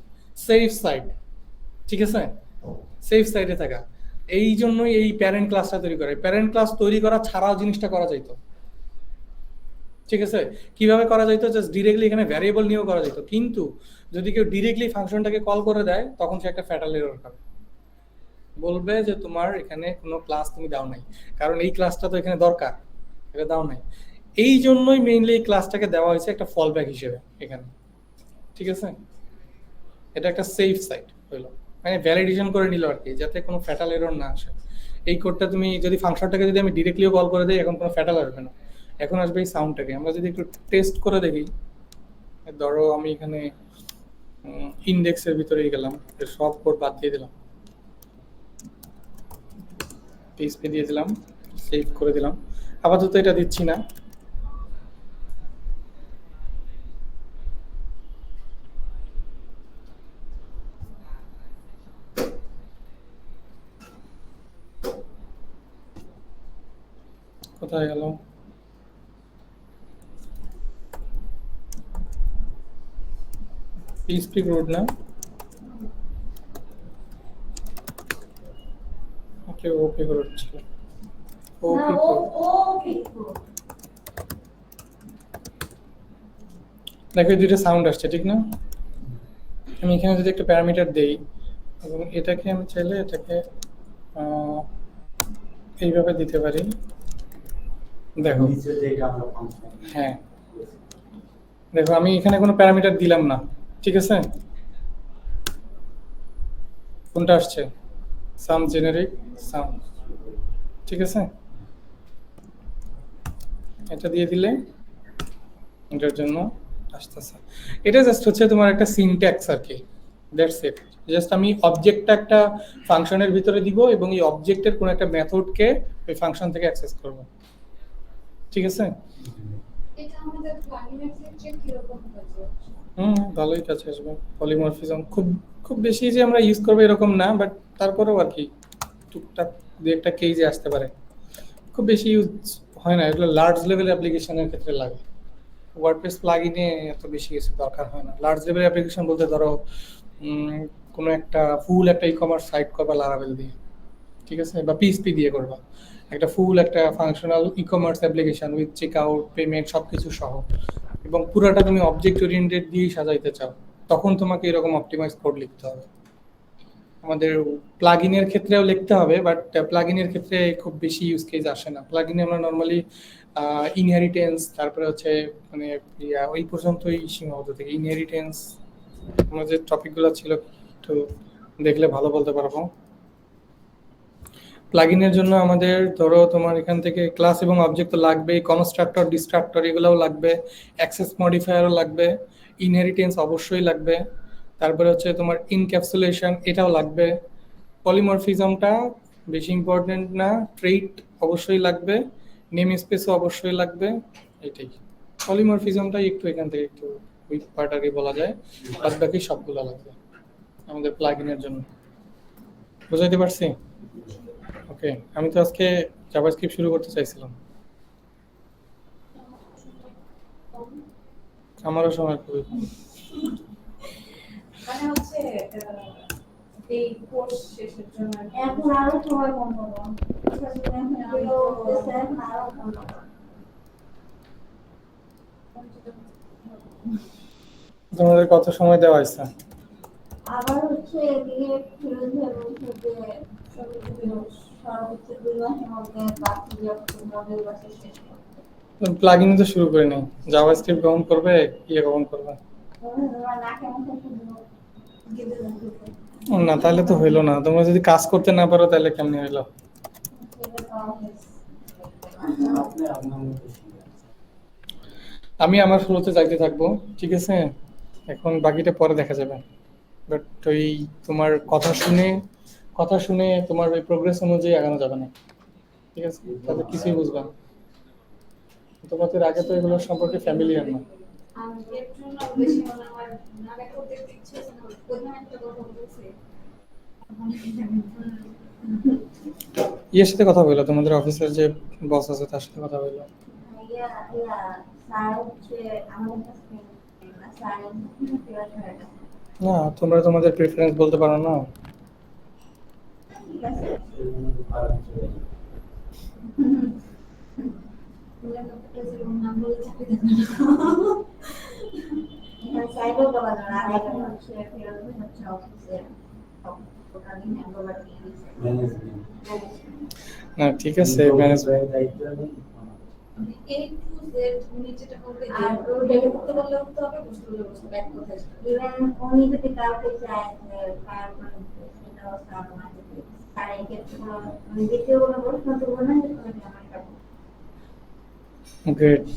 সেফ সাইড, ঠিক আছে? সেফ সাইডে থাকা, এই জন্যই এই প্যারেন্ট ক্লাসটা তৈরি করে। প্যারেন্ট ক্লাস তৈরি করা ছাড়াও জিনিসটা করা যাইতো, ঠিক আছে? কিভাবে করা যাইতো? জাস্ট ডিরেক্টলি এখানে ভ্যারিয়েবল নিয়েও করা যেত, কিন্তু যদি কেউ ডিরেক্টলি ফাংশনটাকে কল করে দেয় তখন সে একটা ফ্যাটাল এরর পাবে, বলবে যে তোমার এখানে কোনো ক্লাস তুমি দাও নাই, কারণ এই ক্লাসটা তো এখানে দরকার, এটা দাও নাই। এই জন্যই মেইনলি এই ক্লাসটাকে দেওয়া হয়েছে একটা ফলব্যাক হিসেবে এখানে, ঠিক আছে? এটা একটা সেফ সাইড হইলো, মানে ভ্যালিডেশন করে নিল আর কি, যাতে কোনো ফ্যাটাল এরর না আসে। এই কোডটা তুমি যদি ফাংশনটাকে যদি আমি ডিরেক্টলিও কল করে দিই, এখন কোনো ফ্যাটাল আসবে না, এখন আসবে এই সাউন্ডটাকে। আমরা যদি একটু টেস্ট করে দেখি, ধরো আমি এখানে ইন্ডেক্সের ভিতরে গেলাম, সব কোড বাদ দিয়ে দিলাম, পিএইচপি দিয়ে দিলাম, সেভ করে দিলাম, আপাতত এটা দিচ্ছি না। কোথায় গেল? পিএইচপি কোড না, ওকে ওকে কোড ছিল, না, ওকে ও কোড। ওকে দেখো এই দুইটা সাউন্ড আসছে, ঠিক না? আমি এখানে যদি একটা প্যারামিটার দেই এবং এটাকে আমি চাইলে এটাকে এইভাবে দিতে পারি, দেখো। নিচে যেটা আমরা ফাংশন, হ্যাঁ, দেখো আমি এখানে কোনো প্যারামিটার দিলাম না, ঠিক আছে? কোনটা আসছে? সাম জেনারিক সাউন্ড, ঠিক আছে? এটা দিয়ে দিলে এটার জন্য আসতেছে। এটা জাস্ট হচ্ছে তোমার একটা সিনট্যাক্স আর কি, দ্যাটস ইট। জাস্ট আমি অবজেক্টটা একটা ফাংশনের ভিতরে দিব এবং এই অবজেক্টের কোনো একটা মেথডকে ওই ফাংশন থেকে অ্যাক্সেস করব, ঠিক আছে? এটা আমাদের প্লাগইনের ক্ষেত্রে কি রকম হয়েছে? ভালোই কাছে আসবে। পলিমরফিজম খুব খুব বেশি যে আমরা ইউজ করবো এরকম না, বাট তারপরেও আর কি টুকটাক দু একটা কেজে আসতে পারে। খুব বেশি ইউজ হয় না, এগুলো লার্জ লেভেল অ্যাপ্লিকেশনের ক্ষেত্রে লাগে। ওয়ার্ডপ্রেস প্লাগইনে এত বেশি কিছু দরকার হয় না। লার্জ লেভেল অ্যাপ্লিকেশন বলতে ধরো কোনো একটা ফুল একটা ই কমার্স সাইট করবা লারাভেল দিয়ে, ঠিক আছে, বা পিএইচপি দিয়ে করবা একটা ফুল একটা functional e commerce application with check out payment সব কিছু সহ, এবং পুরাটা তুমি অবজেক্ট ওরিয়েন্টেড দিয়েই সাজাইতে চাও, তখন তোমাকে এরকম অপটিমাইজ কোড লিখতে হবে। আমাদের প্লাগইনের ক্ষেত্রেও লিখতে হবে, বাট প্লাগইনের ক্ষেত্রে খুব বেশি ইউজ কেস আসে না। প্লাগইনে আমরা নর্মালি ইনহেরিটেন্স, তারপরে হচ্ছে মানে ওই পর্যন্তই সীমাবদ্ধ থেকে ইনহেরিটেন্স, আমার যে টপিকগুলো ছিল একটু দেখলে ভালো বলতে পারবো। প্লাগইনের জন্য আমাদের ধরো তোমার এখান থেকে ক্লাস এবং অবজেক্ট তো লাগবেই, কনস্ট্রাক্টর ডিস্ট্রাক্টর এগুলোও লাগবে, অ্যাক্সেস মডিফায়ারও লাগবে, ইনহেরিটেন্স অবশ্যই লাগবে, তারপরে হচ্ছে তোমার ইনক্যাপসুলেশন এটাও লাগবে, পলিমরফিজমটা বেশি ইম্পর্টেন্ট না, ট্রেইট অবশ্যই লাগবে, নেম স্পেসও অবশ্যই লাগবে। এটাই পলিমরফিজমটাই একটু এখান থেকে একটু উইক পার্ট আর কি বলা যায়, বাদ বাকি সবগুলো লাগবে আমাদের প্লাগইনের জন্য। বুঝাইতে পারছি? ওকে, আমি তো আজকে জাভাস্ক্রিপ্ট শুরু করতে চাইছিলাম, আমারও সময় খুবই কম। মানে হচ্ছে এই কোর্স শেষের জন্য আর কি। এখন আরো সময় কম পাবো। এগুলো উঠতেছে, এখন আরো কম পাবো। তোমাদের কত সময় দেওয়া হয়েছে? আবার হচ্ছে এদিকে ফিরোজ ভাই বলছে যে সর্বোচ্চ 2 মাসের মধ্যে বাকি মডেল বাসে শেষ করতে। প্লাগইনে তো শুরু করে নেই, জাভাস্ক্রিপ্ট গ্রহণ করবে, ইয়ে গ্রহণ করবে তোমার নাকে মুখে শুধু গেঁদে যাচ্ছে। না, তাহলে তো হইলো না। তোমরা যদি কাজ করতে না পারো তাহলে কেমনে হইলো? সেটা তো obvious। আপনি আপনার মতো শিখেন। আমি আমার ফ্লোতে যাইতে থাকবো, ঠিক আছে, এখন বাকিটা পরে দেখা যাবে। বাট ওই তোমার কথা শুনে তোমার ওই প্রোগ্রেস অনুযায়ী আগানো যাবে না, ঠিক আছে, তাহলে কিছুই বুঝবে না। তোমাদের আগে তো এগুলোর সম্পর্কে ফ্যামিলিয়ার না। আমি এর জন্য বেশি মনে হয় নাটক করতে ইচ্ছে হচ্ছে না, প্রধান একটা কথা বলছে। ইয়ের সাথে কথা বললো, তোমাদের অফিসের যে বস আছে তার সাথে কথা বললো। ইয়া ইয়া স্যার হচ্ছে আমাদের কাছে স্যার ফিরোজ ভাইয়ের কাছে। না, তোমরা তোমাদের প্রেফারেন্স বলতে পারো না। ঠিক আছে। এই জন্য তো খারাপ চলে যায়। নাম বলে চাকরি দেবে না। এখানে চাইলেও বলা যায় না, আর এখন হচ্ছে ফিরোজ ভাই হচ্ছে অফিসে টোটালি হ্যান্ডওভার নিয়ে নিয়েছে। ম্যানেজমেন্ট না ঠিক আছে, ম্যানেজমেন্ট দায়িত্ব নেই। A to Z উনি যেটা বলবে আর আর ওর ডেকে করতে বললে উঠতে হবে, বসতে বললে বসতে ব্যাক কোথায় যাবে। ইভেন উনি যদি কাউকে চায় যে ফায়ার করে দিতে, সেটাও স্যার ওনাকে দিবে। আর এই ক্ষেত্রে কোনো মানে দ্বিতীয় কোনো প্রশ্ন তুলবো না যে তুমি আমার কাছে। গ্রেট।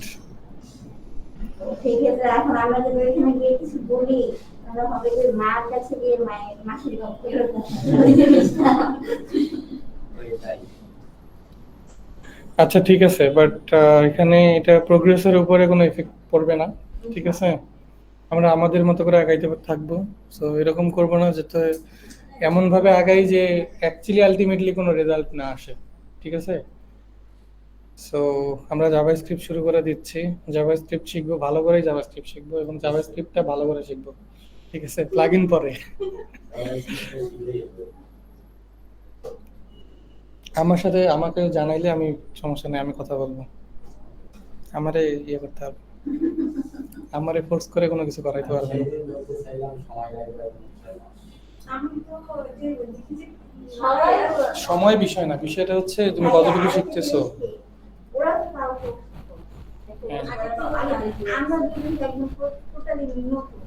তো সেই ক্ষেত্রে এখন আমরা যদি এখানে গিয়ে কিছু বলি, তাহলে হবে যে মার কাছে গিয়ে মায়ের মাসির গল্প ফেরত আসা। ওই জিনিসটা। ওইটাই। আচ্ছা ঠিক আছে, বাট এখানে এটা প্রোগ্রেসের উপরে কোনো এফেক্ট পড়বে না, ঠিক আছে। আমরা আমাদের মতো করে আগাইতে থাকবো। সো এরকম করবো না যাতে এমন ভাবে আগাই যে অ্যাকচুয়ালি আলটিমেটলি কোনো রেজাল্ট না আসে, ঠিক আছে। সো আমরা জাভাস্ক্রিপ্ট শুরু করে দিচ্ছি, জাভাস্ক্রিপ্ট শিখবো, ভালো করে জাভাস্ক্রিপ্ট শিখবো এবং জাভাস্ক্রিপ্টটা ভালো করে শিখবো, ঠিক আছে। প্লাগইন পরে সবাই শিখে শিখেই হবে। আমার সাথে আমাকে জানাইলে আমি সমস্যা নেই, আমি কথা বলবো। আমারে ইয়ে করতে হবে, আমারে ফোর্স করে কোনো কিছু করাইতে পারবে না। সেদিন বলতে চাইলাম সময় লাগবে এখন 6 মাস। আমি তো যে দেখি যে সবাই সময় বিষয় না, বিষয়টা হচ্ছে তুমি কতটুকু শিখতেছো। ওরা তো তাও তো হ্যাঁ। আমরা যদি একদম টোটালি নতুন,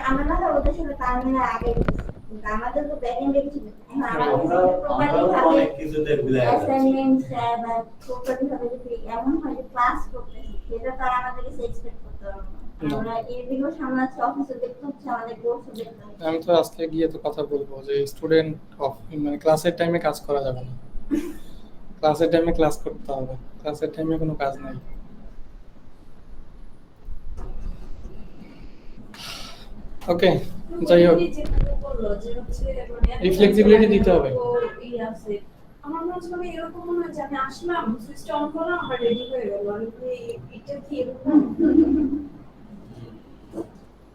আমরা না হয় ওদের সাথে তাল মিলে আগে গেছি। কিন্তু আমাদের তো ব্যাকএন্ডে কিছু নেই। এখন আমাদের প্রপারলি আমরাও ভাবে অনেক কিছুতে ভুলে গেছি। অ্যাসাইনমেন্ট বা প্রপারলি ভাবে যদি এমন হয় যে ক্লাস করতেছি, সেটা তো আর আমাদের কাছে এক্সপেক্ট করতে হবে না। আমরা এদিকেও সামলাচ্ছি, অফিসে দেখতে হচ্ছে, আমাদের কোর্সও দেখতে হচ্ছে। আমি তো আজকে গিয়ে তো কথা বলবো যে স্টুডেন্ট মানে ক্লাসের টাইমে কাজ করা যাবে না, ক্লাসের টাইমে ক্লাস করতে হবে, ক্লাসের টাইমে কোনো কাজ নাই। ওকে, যাই হোক, উনি যেটা বললো যে হচ্ছে মানে এই flexibility দিতে হবে। ই আছে, আমার মাঝে মাঝে এরকম মনে হয় যে আমি আসলাম, সুইচটা অন করলাম, আবার রেডি হয়ে গেল। আমি বলি, এটা কি এরকম?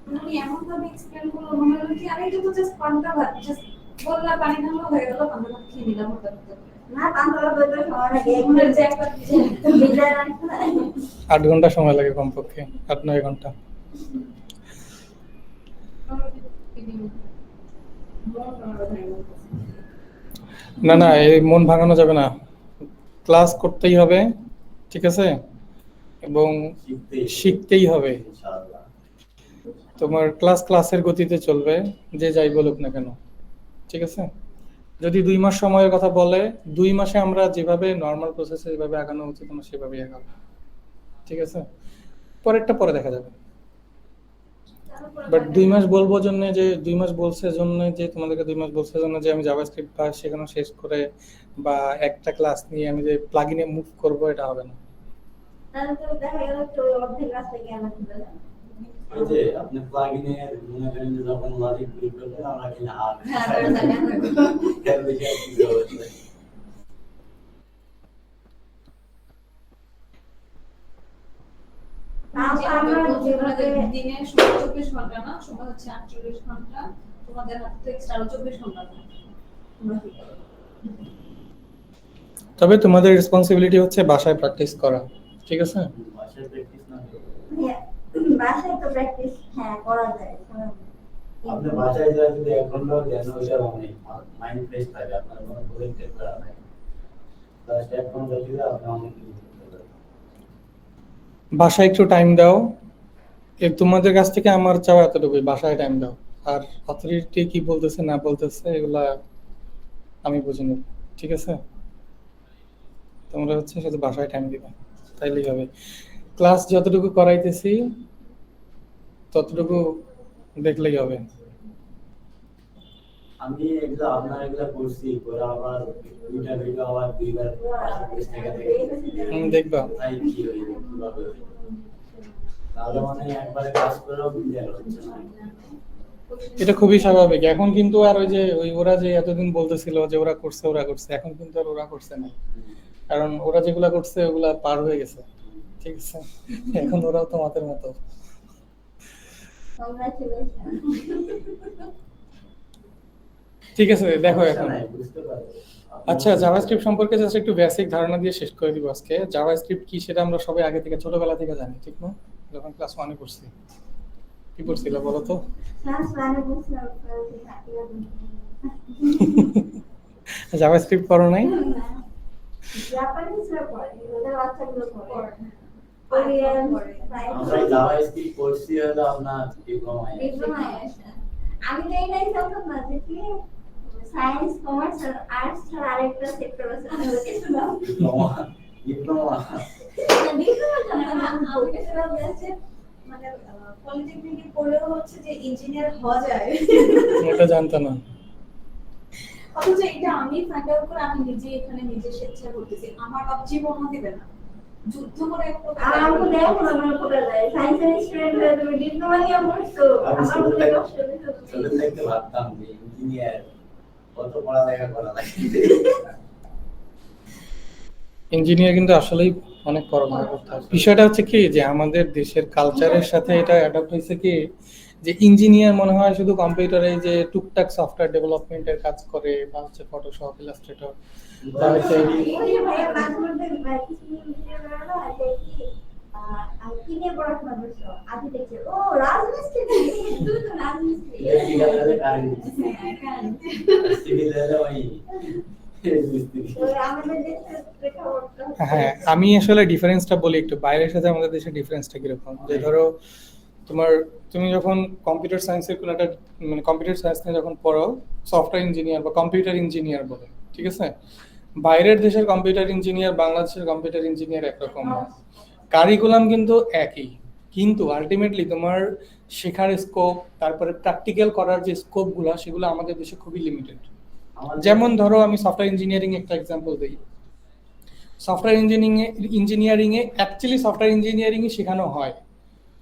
উনি এমন ভাবে এক্সপ্লেন করলো, মনে হলো কি আরে এটা তো জাস্ট পান্তা ভাত, জাস্ট বললা পানি ঢালা হয়ে গেল, পান্তা ভাত খেয়ে নিলাম হঠাৎ করে। না পান্তলা বইতে সময় লাগে মনে হয় যে একবার বিদায় রাখতে হয়। 8 ঘন্টা সময় লাগে কমপক্ষে, 8-9 ঘন্টা। না না, এই মন ভাঙানো যাবে না, ক্লাস করতেই হবে, ঠিক আছে, এবং শিখতেই হবে। ইনশাআল্লাহ। তোমার ক্লাসের গতিতে চলবে, যে যাই বলুক না কেন, ঠিক আছে। যদি 2 মাস সময়ের কথা বলে, 2 মাসে আমরা যেভাবে নর্মাল প্রসেসে যেভাবে আগানো উচিত আমরা সেভাবেই আগাবো, ঠিক আছে। পরেরটা পরে দেখা যাবে। বাট 2 মাস বলবো জন্য যে 2 মাস বলছে জন্য যে তোমাদেরকে 2 মাস বলছে জন্য যে আমি জাভাস্ক্রিপ্ট বা শেখানো শেষ করে বা একটা ক্লাস নিয়ে আমি যে প্লাগইনে মুভ করব, এটা হবে না। তাহলে তো দেখা গেল তো অর্ধেক রাস্তা গিয়ে আমরা চলে যাবো। ওই যে আপনি প্লাগইনের মনে করেন যে যখন লজিক ক্লিক করবেন আমরা কিনা আর হ্যাঁ, এর বেশি আর কিছু হবে না। দিনে 24 ঘন্টা না, সময় হচ্ছে 48 ঘন্টা, তোমাদের হাতে তো এক্সট্রা 24 ঘন্টা থাকে। তোমরা কি করো? তবে তোমাদের রেসপন্সিবিলিটি হচ্ছে বাসায় প্র্যাকটিস করা, ঠিক আছে। বাসায় প্র্যাকটিস না করে। হ্যাঁ, বাসায় তো প্র্যাকটিস হ্যাঁ করা যায় করা যায়। আপনি বাসায় যা যদি 1 ঘন্টা ধ্যান ওইটা অনেক মাইন্ড ফ্রেশ থাকে, আপনার কোনো প্রজেক্টের করা নাই, জাস্ট 1 ঘন্টা দিলে আপনি অনেক কিছু করতে পারবেন। বাসায় একটু টাইম দাও, তোমাদের কাছ থেকে আমার চাওয়া এতটুকুই, বাসায় টাইম দাও। আর অথরিটি কি বলতেছে না বলতেছে এগুলা আমি বুঝি না, ঠিক আছে। তোমরা হচ্ছে শুধু বাসায় টাইম দিবে, তাইলেই হবে। ক্লাস যতটুকু করাইতেছি ততটুকু দেখলেই হবে। আমি এগুলো আপনার এগুলো করছি, করে আবার দুইটা ভিডিও আবার 2বার পাশাপাশি থেকে দেখবা তাই কি হইলো কিভাবে হইলো। তাহলে মানে একবারে কাজ করেও ক্লিয়ার হচ্ছে না। এটা খুবই স্বাভাবিক। এখন কিন্তু আর ওই যে ওরা যে এতদিন বলতেছিল যে ওরা করছে, এখন কিন্তু আর ওরা করছে না, কারণ ওরা যেগুলা করছে ওগুলা পার হয়ে গেছে, ঠিক আছে। এখন ওরাও তোমাদের মতো। Congratulations. ঠিক আছে, দেখো এখন নাই, বুঝতে পারবে। আচ্ছা, জাভাস্ক্রিপ্ট সম্পর্কে জাস্ট একটু বেসিক ধারণা দিয়ে শেষ করে দিব আজকে। জাভাস্ক্রিপ্ট কি সেটা আমরা সবাই আগে থেকে ছোটবেলা থেকে জানি, ঠিক না? যখন ক্লাস 1 এ পড়ছি, কি পড়ছিল বলো তো? Class 1 এ বসলাম, তারপরে থাকি জাভাস্ক্রিপ্ট পড়ো নাই? জাপানিজরা পড়ে, ওদের বাচ্চাগুলো পড়ে। কোরিয়ান পড়ে। আমরা জাভাস্ক্রিপ্ট পড়ছি হলো আপনার ডিপ্লোমায়। ডিপ্লোমায় আসে। আমি তো এটাই জানতাম না যে কি সায়েন্স, কমার্স আর আর্টস ছাড়া আরেকটা সেক্টর আছে। আমি কিছু না। ডিপ্লোমা ডিপ্লোমা জানতাম না। আমি গেছিলাম যে মানে পলিটেকনিকে পড়লেও হচ্ছে যে ইঞ্জিনিয়ার হওয়া যায়, এটা জানতো না। অথচ এটা আমি ফাইন্ড আউট করে আমি নিজে এখানে নিজে স্বেচ্ছায় করতেছি। আমার বাপ জীবনও দিবে না, যুদ্ধ করে এক প্রকার আমাকে দেখো না মনে পড়ে যায়। সায়েন্সের স্টুডেন্ট হয়ে তুমি ডিপ্লোমা নিয়ে পড়ছো। আমি আমার মনে কষ্ট ছোট থেকে ভাবতাম যে ইঞ্জিনিয়ার কত পড়ালেখা করা লাগে। ইঞ্জিনিয়ার কিন্তু আসলেই অনেক পড়ালেখা করতে হয়। বিষয়টা হচ্ছে কি যে আমাদের দেশের কালচারের সাথে এটা অ্যাডাপ্ট হয়েছে কি যে ইঞ্জিনিয়ার মনে হয় শুধু কম্পিউটারে যে টুকটাক সফটওয়্যার ডেভেলপমেন্টের কাজ করে, বা হচ্ছে ফটোশপ, ইলাস্ট্রেটর, বা হচ্ছে ওই ভাইয়া মাঝে মধ্যে কিছু ইঞ্জিনিয়ার বেরোলো আছে কি আর কি নিয়ে পড়াশোনা করছো? আর্কিটেকচার। ও রাজমিস্ত্রি, তুমি তো রাজমিস্ত্রি। ইলেকট্রিক্যাল হলে কারেন্ট, সিভিল হলে ওই মিস্ত্রি। তো আমাদের দেশে প্রেক্ষাপটটা হচ্ছে হ্যাঁ, আমি আসলে ডিফারেন্সটা বলি একটু, বাইরের সাথে আমাদের দেশের ডিফারেন্সটা কিরকম। যে ধরো তুমি যখন কম্পিউটার সায়েন্সের কোনো একটা মানে কম্পিউটার সায়েন্স নিয়ে যখন পড়ো, সফটওয়্যার ইঞ্জিনিয়ার বা কম্পিউটার ইঞ্জিনিয়ার বলে, ঠিক আছে। বাইরের দেশের কম্পিউটার ইঞ্জিনিয়ার, বাংলাদেশের কম্পিউটার ইঞ্জিনিয়ার একরকম না, কারিকুলাম কিন্তু একই, কিন্তু আলটিমেটলি তোমার শেখার স্কোপ, তারপরে প্র্যাকটিক্যাল করার যে স্কোপগুলো সেগুলো আমাদের দেশে খুবই লিমিটেড। যেমন ধরো আমি সফটওয়্যার ইঞ্জিনিয়ারিং একটা এক্সাম্পল দিই। সফটওয়্যার ইঞ্জিনিয়ারিং এ অ্যাকচুয়ালি সফটওয়্যার ইঞ্জিনিয়ারিং শেখানো হয়,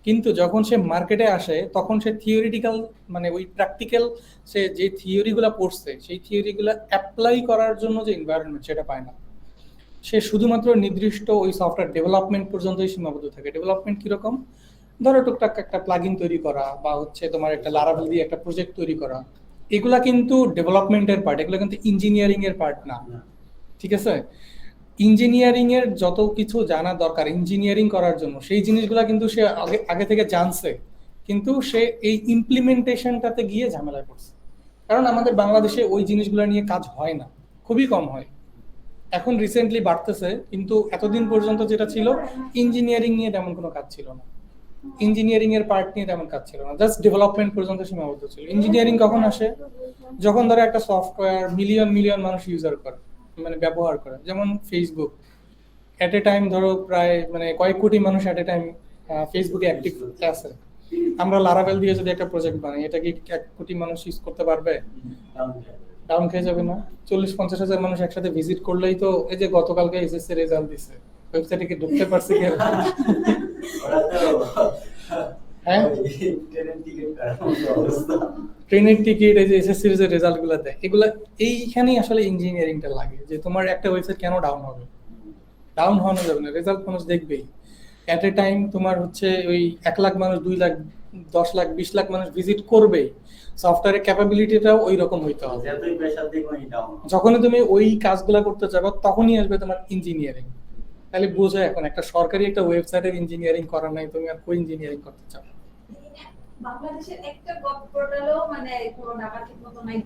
কিন্তু যখন সে মার্কেটে আসে তখন সে থিওরিটিক্যাল মানে ওই প্র্যাকটিক্যাল সে যে থিওরিগুলো পড়ছে সেই থিওরিগুলো অ্যাপ্লাই করার জন্য যে এনভায়রনমেন্ট সেটা পায় না। সে শুধুমাত্র নির্দিষ্ট ওই সফটওয়্যার ডেভেলপমেন্ট পর্যন্তই সীমাবদ্ধ থাকে। ডেভেলপমেন্ট কিরকম, ধরো টুকটাক একটা প্লাগইন তৈরি করা বা হচ্ছে তোমার একটা লারাভেল দিয়ে একটা প্রজেক্ট তৈরি করা, এগুলা কিন্তু ডেভেলপমেন্টের পার্ট, এগুলো কিন্তু ইঞ্জিনিয়ারিং এর পার্ট না। ঠিক আছে, ইঞ্জিনিয়ারিং এর যত কিছু জানা দরকার ইঞ্জিনিয়ারিং করার জন্য সেই জিনিসগুলো কিন্তু সে আগে আগে থেকে জানছে, কিন্তু সে এই ইমপ্লিমেন্টেশনটাতে গিয়ে ঝামেলায় পড়ছে। কারণ আমাদের বাংলাদেশে ওই জিনিসগুলো নিয়ে কাজ হয় না, খুবই কম হয়। এখন রিসেন্টলি বাড়তেছে, কিন্তু এতদিন পর্যন্ত যেটা ছিল ইঞ্জিনিয়ারিং নিয়ে তেমন কোনো কাজ ছিল না, ইঞ্জিনিয়ারিং এর পার্ট নিয়ে তেমন কাজ ছিল না, জাস্ট ডেভেলপমেন্ট পর্যন্ত সীমাবদ্ধ ছিল। ইঞ্জিনিয়ারিং কখন আসে, যখন ধরো একটা সফটওয়্যার মিলিয়ন মিলিয়ন মানুষ ইউজার করে, মানে ব্যবহার করে, যেমন ফেসবুক এট এ টাইম ধরো প্রায় মানে কয়েক কোটি মানুষ এট এ টাইম ফেসবুকে অ্যাক্টিভ আছে। আমরা লারাভেল দিয়ে যদি একটা প্রজেক্ট বানাই, এটা কি 1 কোটি মানুষ ইউজ করতে পারবে? ডাউন খেয়ে যাবে না? 40-50 হাজার মানুষ একসাথে ভিজিট করলেই তো, এই যে গতকালকে এসএসসি রেজাল্ট দিছে, ওয়েবসাইটে কি ঢুকতে পারছে কি? হ্যাঁ, ট্রেনের টিকিট, এই যে এসএসসি এর যে রেজাল্ট গুলো দেয়, এগুলা এইখানেই আসলে ইঞ্জিনিয়ারিংটা লাগে, যে তোমার একটা ওয়েবসাইট কেন ডাউন হবে। ডাউন হওয়ানো যাবে না, রেজাল্ট মানুষ দেখবেই। এট এ টাইম তোমার হচ্ছে ওই 1 লাখ মানুষ, 2 লাখ, 10 লাখ, 20 লাখ মানুষ ভিজিট করবেই। সফটওয়্যারের ক্যাপাবিলিটিটাও ওই রকম হইতে হবে। যখনই তুমি ওই কাজগুলা করতে যাবে তখনই আসবে তোমার ইঞ্জিনিয়ারিং। তাহলে বোঝো এখন একটা সরকারি একটা ওয়েবসাইটের ইঞ্জিনিয়ারিং করা নাই, তুমি আর কোই ইঞ্জিনিয়ারিং করতে চাও? বাংলাদেশের একটা ওয়েব পোর্টালও মানে কোনো টাকা ঠিকমতো নাই।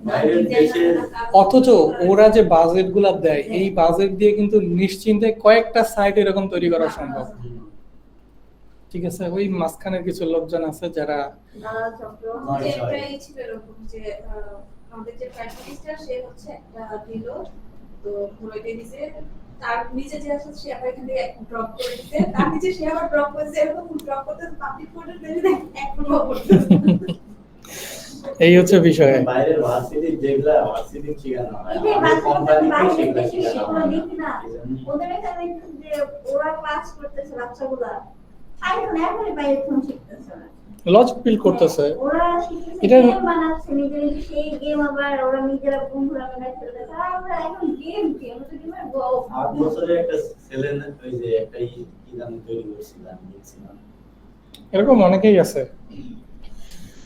অথচ ওরা যে বাজেট গুলা দেয়, এই বাজেট দিয়ে কিন্তু নিশ্চিন্তে কয়েকটা সাইট এরকম তৈরি করা সম্ভব। ঠিক আছে, ওই মাঝখানের কিছু লোকজন আছে যারা যে একটাই ছিল এরকম যে আমাদের যে প্রাইম মিনিস্টার সে হচ্ছে একটা দিল, তো পুরোটা দিছে, তার নিচে যে আছে সে আবার এখান থেকে ড্রপ করে দিছে, তার নিচে সে আবার ড্রপ করেছে, এরকম ড্রপ করতে পাবলিক পোর্টাল দিলে না এখন করতেছে। এই হচ্ছে বিষয়। বাইরের ভার্সিটি যেগুলা ভার্সিটি ঠিকানা হয়, এই যে আমাদের কোম্পানিতে বাচ্চাদের সেগুলা দেশে ঠিকানা সেগুলো হয় না। দেখি না, ওদের এখানে যে ওরা ক্লাস করতেছে বাচ্চাগুলা, এখন বাইরে ফোন শিখতেছে ওরা। লজিক বিল্ড করতেছে। ওরা শিখতেছে, এটা- গেম বানাচ্ছে নিজেরা, সেই গেম আবার ওরা নিজেরা বন্ধুরা মিলে খেলতেছে। আর আমরা এখন গেম কি, আমরা তো গেমের 8 বছরের একটা ছেলে না, ওই যে একটা কি জানি তৈরি করছিলাম, দেখছিলাম। এরকম অনেকেই আছে।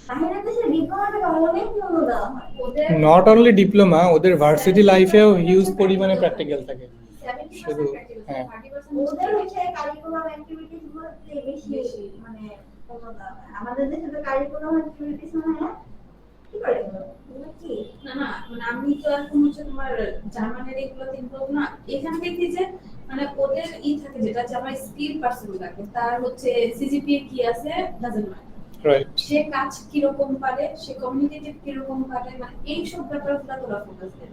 বাইরের দেশে ডিপ্লোমাটাকে অনেক মূল্য দেওয়া হয়। ওদের নট অনলি ডিপ্লোমা, ওদের ভার্সিটি লাইফেও হিউজ পরিমাণে প্র্যাকটিক্যাল থাকে। 70% শুধু, practical, হ্যাঁ। 30% ওদের হচ্ছে কারিকুলাম অ্যাক্টিভিটিস গুলোতে বেশি মানে মূল্য দেওয়া হয়। আমাদের দেশে তো কারিকুলাম অ্যাক্টিভিটিস হয় না, কি করে এগুলো? এগুলো কি? না না, মানে আমি তো এখন হচ্ছে তোমার জার্মানের এগুলোতে ইনভলভ না। এখানে দেখি যে মানে ওদের থাকে যেটা যে আমার স্কিল পারসন লাগে, তার হচ্ছে সিজিপিএ কি আছে ডাজন্ট ম্যাটার, রাইট। সে কাজ কিরকম পারে, সে কমিউনিকেটিভ কিরকম পারে, মানে এই সব ব্যাপারগুলো তোরা ফোকাস দেয়।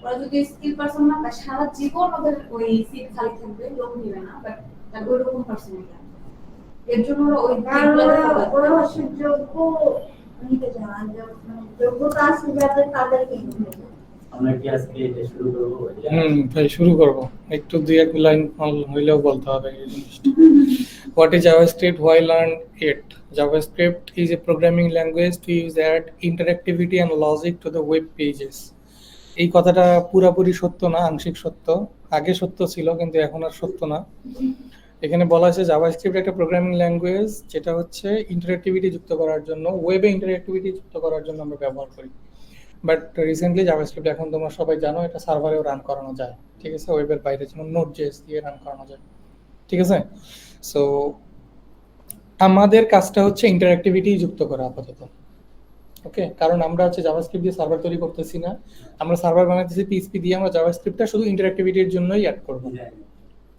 ওরা যদি স্কিল পারসন না পায়, সারা জীবন ওদের ওই সিট খালি থাকবে, লোক নিবে না, বাট তার ওইরকম পারসনই লাগবে। এর জন্য ওরা ওই কারণ দিকগুলোতে ওরা focus ওরা দেয়। হচ্ছে যোগ্য নিতে চায় না, মানে যোগ্যতা আছে যাদের তাদেরকে নিতে চায়। আমরা কি আজকে এটা শুরু করবো? তাই শুরু করব। একটু 2-1 লাইন হইলেও বলতে হবে এই জিনিসটা। What is JavaScript? Why learn it? JavaScript is a programming language to use add interactivity and logic to the web pages. এই কথাটা পুরাপুরি সত্য না, আংশিক সত্য। আগে সত্য ছিল, কিন্তু এখন আর সত্য না। এখানে বলা হয়েছে জাভাস্ক্রিপ্ট একটা প্রোগ্রামিং ল্যাঙ্গুয়েজ, যেটা হচ্ছে ইন্টারঅ্যাক্টিভিটি যুক্ত করার জন্য, ওয়েবে ইন্টারঅ্যাক্টিভিটি যুক্ত করার জন্য আমরা ব্যবহার করি। বাট রিসেন্টলি জাভাস্ক্রিপ্ট এখন তোমরা সবাই জানো এটা সার্ভারেও রান করানো যায়। ঠিক আছে, ওয়েবের বাইরে যেমন নোড.js দিয়ে রান করানো যায়। ঠিক আছে, সো আমাদের কাজটা হচ্ছে ইন্টারঅ্যাক্টিভিটি যুক্ত করা আপাতত। ওকে, কারণ আমরা হচ্ছে জাভাস্ক্রিপ্ট দিয়ে সার্ভার তৈরি করতেছি না, আমরা সার্ভার বানাইতেছি পিএইচপি দিয়ে। আমরা জাভাস্ক্রিপ্টটা শুধু ইন্টারঅ্যাক্টিভিটির জন্যই অ্যাড করব।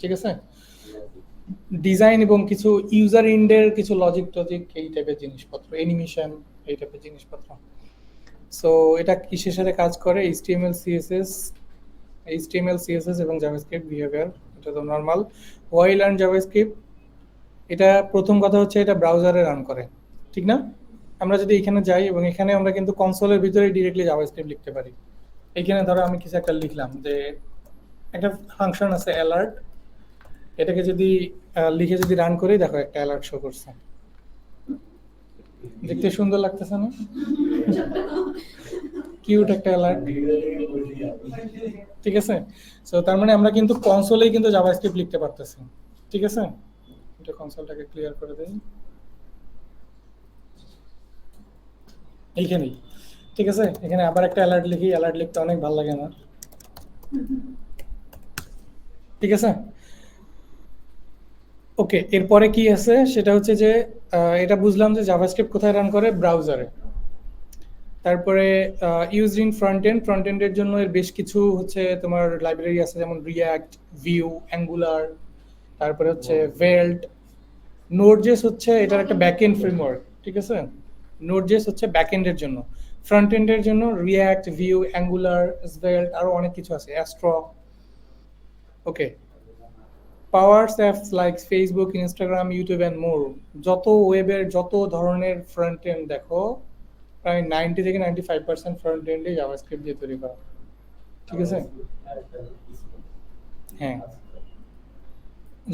ঠিক আছে, ডিজাইন এবং কিছু ইউজার এন্ডের কিছু লজিক টজিক এই টাইপের জিনিসপত্র, অ্যানিমেশন এই টাইপের জিনিসপত্র। সো এটা কিসের সাথে কাজ করে? HTML CSS এবং জাভাস্ক্রিপ্ট বিহেভিয়ার, এটা তো নর্মাল। হোয়াই লার্ন জাভাস্ক্রিপ্ট, এটা প্রথম কথা হচ্ছে এটা ব্রাউজারে রান করে, ঠিক না? আমরা যদি এখানে যাই এবং এখানে আমরা কিন্তু কনসোলের ভিতরে ডিরেক্টলি জাভাস্ক্রিপ্ট লিখতে পারি। এখানে ধরো আমি কিছু একটা লিখলাম, যে একটা ফাংশন আছে অ্যালার্ট, এটাকে যদি লিখে যদি রান করি, দেখো একটা অ্যালার্ট শো করছে। দেখতে সুন্দর লাগতেছে না? কিউট একটা অ্যালার্ট। ভিডিও থেকে বুঝি আপনি। ঠিক আছে, সো তার মানে আমরা কিন্তু কনসোলেই কিন্তু জাভাস্ক্রিপ্ট লিখতে পারতেছি। ঠিক আছে, এটা কনসোলটাকে ক্লিয়ার করে দেই এইখানেই। ঠিক আছে, এখানে আবার একটা অ্যালার্ট লিখি, অ্যালার্ট লিখতে অনেক ভালো লাগে আমার। ঠিক আছে, ওকে, এরপরে কি আছে সেটা হচ্ছে যে এটা বুঝলাম যে জাভাস্ক্রিপ্ট কোথায় রান করে, ব্রাউজারে। তারপরে ইউজড ইন ফ্রন্ট এন্ডের জন্য এর বেশ কিছু হচ্ছে তোমার লাইব্রেরি আছে, যেমন রিয়াক্ট, ভিউ, অ্যাঙ্গুলার, তারপরে হচ্ছে ভেল্ট। নোডজেস হচ্ছে এটার একটা ব্যাকএন্ড ফ্রেমওয়ার্ক। ঠিক আছে, নোডজেস হচ্ছে ব্যাকএন্ডের জন্য, ফ্রন্ট এন্ডের জন্য রিয়াক্ট, ভিউ, অ্যাঙ্গুলার, ভেল্ট, আরো অনেক কিছু আছে, astro. Okay, powers apps like Facebook, Instagram, YouTube and more. যত ওয়েবের যত ধরনের ফ্রন্ট এন্ড দেখো, প্রায় 90 থেকে 95% ফ্রন্ট এন্ডে জাভাস্ক্রিপ্ট দিয়ে তৈরি করা। ঠিক আছে, হ্যাঁ,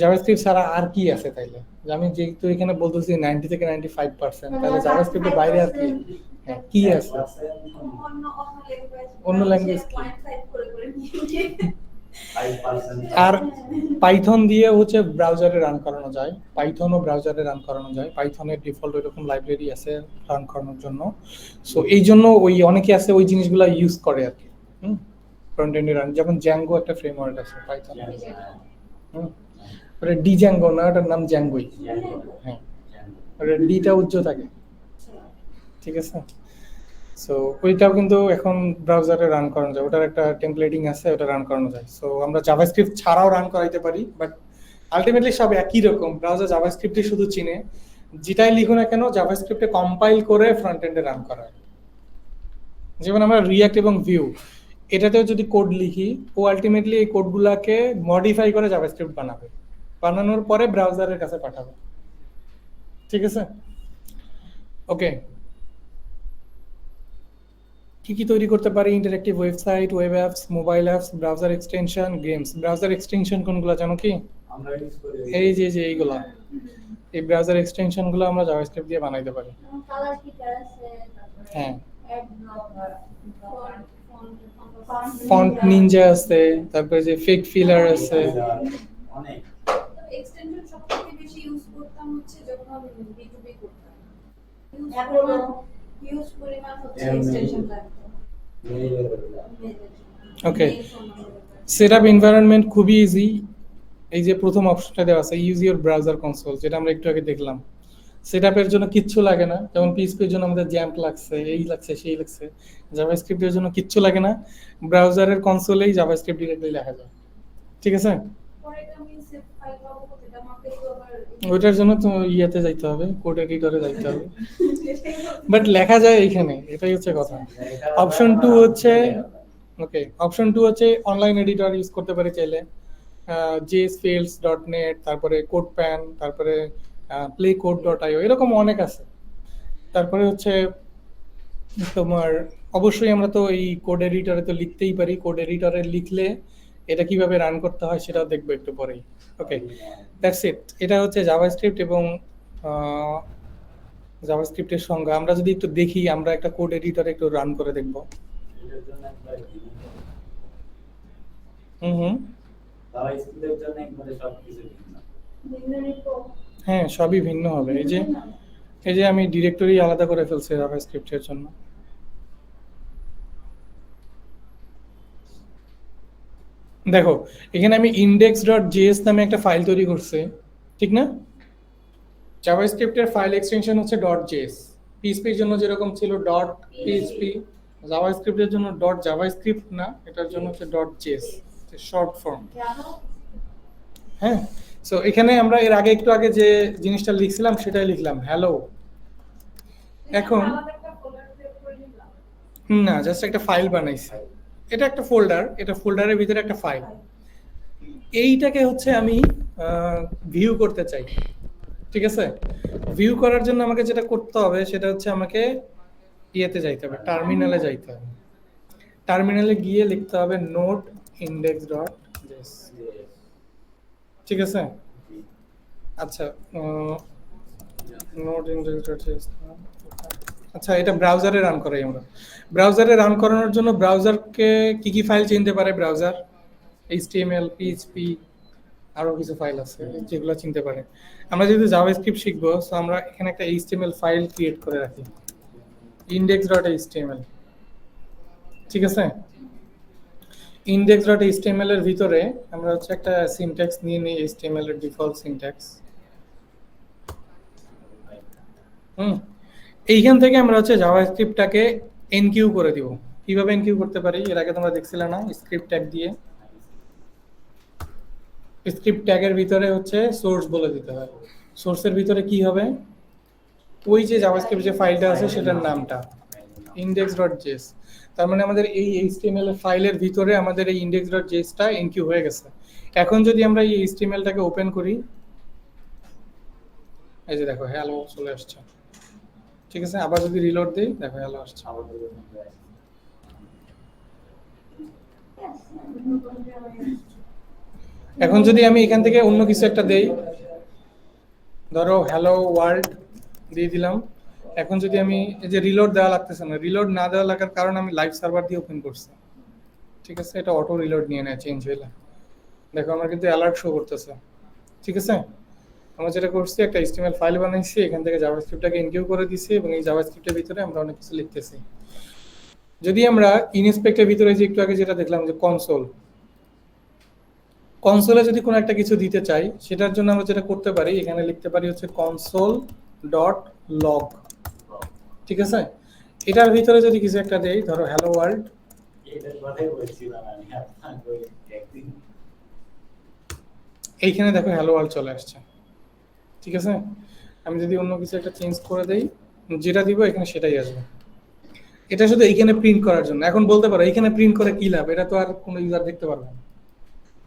জাভাস্ক্রিপ্ট ছাড়া আর কি আছে তাইলে? যে আমি যেহেতু এখানে বলতেছি 90 থেকে 95%, তাহলে জাভাস্ক্রিপ্টের বাইরে আর কি, হ্যাঁ, কি আছে? অন্য ল্যাঙ্গুয়েজ কি? 0.5 করে করে নিয়ে 5%। আর পাইথন দিয়ে হচ্ছে ব্রাউজারে রান করানো যায়, পাইথনও ব্রাউজারে রান করানো যায়, পাইথনের ডিফল্ট এরকম লাইব্রেরি আছে রান করানোর জন্য। সো এই জন্য ওই অনেকে আছে ওই জিনিসগুলো ইউজ করে আর কি, ফ্রন্ট এন্ডে রান। যেমন জ্যাঙ্গো একটা ফ্রেমওয়ার্ক আছে পাইথন, ওটা ডি জ্যাঙ্গো না, ওটার নাম জ্যাঙ্গোই। হ্যাঁ, ওটা ডিটা উজ্জ্ব থাকে। ঠিক আছে, সো ওইটাও কিন্তু এখন ব্রাউজারে রান করানো যায়, ওটার একটা টেমপ্লেটিং আছে, ওটা রান করানো যায়। সো আমরা জাভাস্ক্রিপ্ট ছাড়াও রান করাইতে পারি, বাট আলটিমেটলি সব একই রকম। ব্রাউজার জাভাস্ক্রিপ্টে শুধু চিনে, যেটাই লিখো না কেন জাভাস্ক্রিপ্টে কম্পাইল করে ফ্রন্ট এন্ডে রান করা। যেমন আমরা রিয়াক্ট এবং ভিউ, এটাতেও যদি কোড লিখি, ও আলটিমেটলি এই কোডগুলাকে মডিফাই করে জাভাস্ক্রিপ্ট বানাবে, বানানোর পরে ব্রাউজারের কাছে পাঠাবে। ঠিক আছে, ওকে। কি কি তৈরি করতে পারি? Interactive website, web apps, mobile apps, browser extension, games. Browser extension কোনগুলো জানো কি? আমরা ইউজ করি এই যে এইগুলা, এই ব্রাউজার এক্সটেনশন গুলো আমরা জাভাস্ক্রিপ্ট দিয়ে বানাইতে পারি। কালার কিটার আছে, তারপরে হ্যাঁ, অ্যাড ব্লকার, ফন্ট নিনজা আছে, তারপরে যে ফেক ফিলার আছে। অনেক। এক্সটেনশন সবথেকে বেশি ইউজ করতাম হচ্ছে যখন B2B করতাম। ইউজ পরিমাণ হচ্ছে এক্সটেনশন লাগতো। ওকে, সেটআপ এনভায়রনমেন্ট খুবই ইজি। এই যে প্রথম অপশনটা দেওয়া আছে ইউজ ইউর ব্রাউজার কনসোল, যেটা আমরা একটু আগে দেখলাম। সেটআপের জন্য কিচ্ছু লাগে না, যেমন পিএইচপির জন্য আমাদের জ্যাম্প লাগছে, এই লাগছে, সেই লাগছে। জাভাস্ক্রিপ্টের জন্য কিচ্ছু লাগে না, ব্রাউজারের কনসোলেই জাভাস্ক্রিপ্ট ডিরেক্টলি লেখা যায়। ঠিক আছে, পরে এটা আমি সেভ ফাইল পাবো কোথায়? এটা আমাকে তো আবার ওইটার জন্য তো ইয়েতে যাইতে হবে, কোড এডিটরে যাইতে হবে, বাট লেখা যায় এইখানে, এটাই হচ্ছে কথা। অপশন 2 হচ্ছে, ওকে, অপশন 2 হচ্ছে অনলাইন এডিটর ইউজ করতে পারি চাইলে, jsfields.net, তারপরে কোডপ্যান, তারপরে playcode.io, এরকম অনেক আছে। তারপরে হচ্ছে তোমার অবশ্যই আমরা তো এই কোড এডিটরে তো লিখতেই পারি, কোড এডিটরে লিখলে এটা কিভাবে রান করতে হয় সেটাও দেখবো একটু পরেই। ওকে, দ্যাটস ইট। এটা হচ্ছে জাভাস্ক্রিপ্ট এবং জাভাস্ক্রিপ্টের সংজ্ঞা। আমরা যদি একটু দেখি, আমরা একটা কোড এডিটরে একটু রান করে দেখবো। এটার জন্য একবার হুম, তারা স্কুলের জন্য একবারে সবকিছু ভিন্ন। হ্যাঁ, সবই ভিন্ন হবে। এই যে আমি ডিরেক্টরি আলাদা করে ফেলছি জাভাস্ক্রিপ্টের জন্য। দেখো, এখানে আমি index.js নামে একটা ফাইল তৈরি করছি, ঠিক না? জাভাস্ক্রিপ্টের ফাইল এক্সটেনশন হচ্ছে .js। PHP এর জন্য যেরকম ছিল .php, জাভাস্ক্রিপ্টের জন্য .javascript না, এটার জন্য হচ্ছে .js, শর্ট ফর্ম। হ্যাঁ, সো এখানে আমরা এর আগে একটু আগে যে জিনিসটা লিখছিলাম সেটাই লিখলাম, হ্যালো। এখন আলাদা একটা ফোল্ডার সেভ করে নিলাম। না, জাস্ট একটা ফাইল বানাইছি। এটা একটা ফোল্ডার, এটা ফোল্ডারের ভিতরে একটা ফাইল। এইটাকে হচ্ছে আমি ভিউ করতে চাই। ঠিক আছে, ভিউ করার জন্য আমাকে যেটা করতে হবে সেটা হচ্ছে আমাকে ইয়েতে যাইতে হবে, টার্মিনালে যাইতে হবে। টার্মিনালে গিয়ে লিখতে হবে নোড index.js। ঠিক আছে, আচ্ছা, নোড index.js আচ্ছা, এটা ব্রাউজারে রান করাই আমরা। ব্রাউজারে রান করানোর জন্য ব্রাউজারকে কি কি ফাইল চিনতে পারে ব্রাউজার? HTML, PHP, আরো কিছু ফাইল আছে যেগুলো চিনতে পারে। আমরা যেহেতু জাভাস্ক্রিপ্ট শিখবো, সো আমরা এখানে একটা HTML ফাইল ক্রিয়েট করে রাখি, index.html। ঠিক আছে, index.html এর ভিতরে আমরা হচ্ছে একটা সিনট্যাক্স নিয়ে নিই, HTML এর ডিফল্ট সিনট্যাক্স। এইখান থেকে আমরা হচ্ছে জাভাস্ক্রিপ্টটাকে এনকিউ করে দিব। কিভাবে এনকিউ করতে পারি? এর আগে তোমরা দেখছিলে না, স্ক্রিপ্ট ট্যাগ দিয়ে। স্ক্রিপ্ট ট্যাগের ভিতরে হচ্ছে সোর্স বলে দিতে হয়। সোর্সের ভিতরে কি হবে? ওই যে জাভাস্ক্রিপ্ট যে ফাইলটা আছে সেটার নামটা index.js। তার মানে আমাদের এই HTML এর ফাইলের ভিতরে আমাদের এই index.js টা এনকিউ হয়ে গেছে। এখন যদি আমরা এই HTML টাকে ওপেন করি, এই যে দেখো হ্যালো চলে আসছে। ঠিক আছে, আবার যদি রিলোড দেই, দেখো হ্যালো আসছে। এখন যদি আমি এখান থেকে অন্য কিছু একটা দেই, ধরো হ্যালো ওয়ার্ল্ড দিয়ে দিলাম। এখন যদি আমি এই যে রিলোড দেওয়া লাগতেছে না, রিলোড না দেওয়া লাগার কারণ আমি লাইভ সার্ভার দিয়ে ওপেন করছি। ঠিক আছে, এটা অটো রিলোড নিয়ে নেয় চেঞ্জ হইলে। দেখো আমার কিন্তু অ্যালার্ট শো করতেছে। ঠিক আছে, আমরা যেটা করছি একটা HTML ফাইল বানাইছি, এখান থেকে জাভাস্ক্রিপ্টটাকে এনকিউ করে দিছি এবং এই জাভাস্ক্রিপ্টের ভিতরে আমরা অনেক কিছু লিখতেছি। যদি আমরা ইনস্পেক্টের ভিতরে যে একটু আগে যেটা দেখলাম যে কনসোলে যদি কোনো একটা কিছু দিতে চাই, সেটার জন্য আমরা যেটা করতে পারি, এখানে লিখতে পারি হচ্ছে console.log। ঠিক আছে, এটার ভিতরে যদি কিছু একটা দেই, ধরো হ্যালো ওয়ার্ল্ড, এটার কথাই বলছিলাম আমি আপনাকে একদিন। এইখানে দেখো হ্যালো ওয়ার্ল্ড চলে আসছে। ঠিক আছে, আমি যদি অন্য কিছু একটা চেঞ্জ করে দেই, যেটা দিব এখানে সেটাই আসবে। এটা শুধু এইখানে প্রিন্ট করার জন্য। এখন বলতে পারো এইখানে প্রিন্ট করে কি লাভ? এটা তো আর কোনো ইউজার দেখতে পারবে না।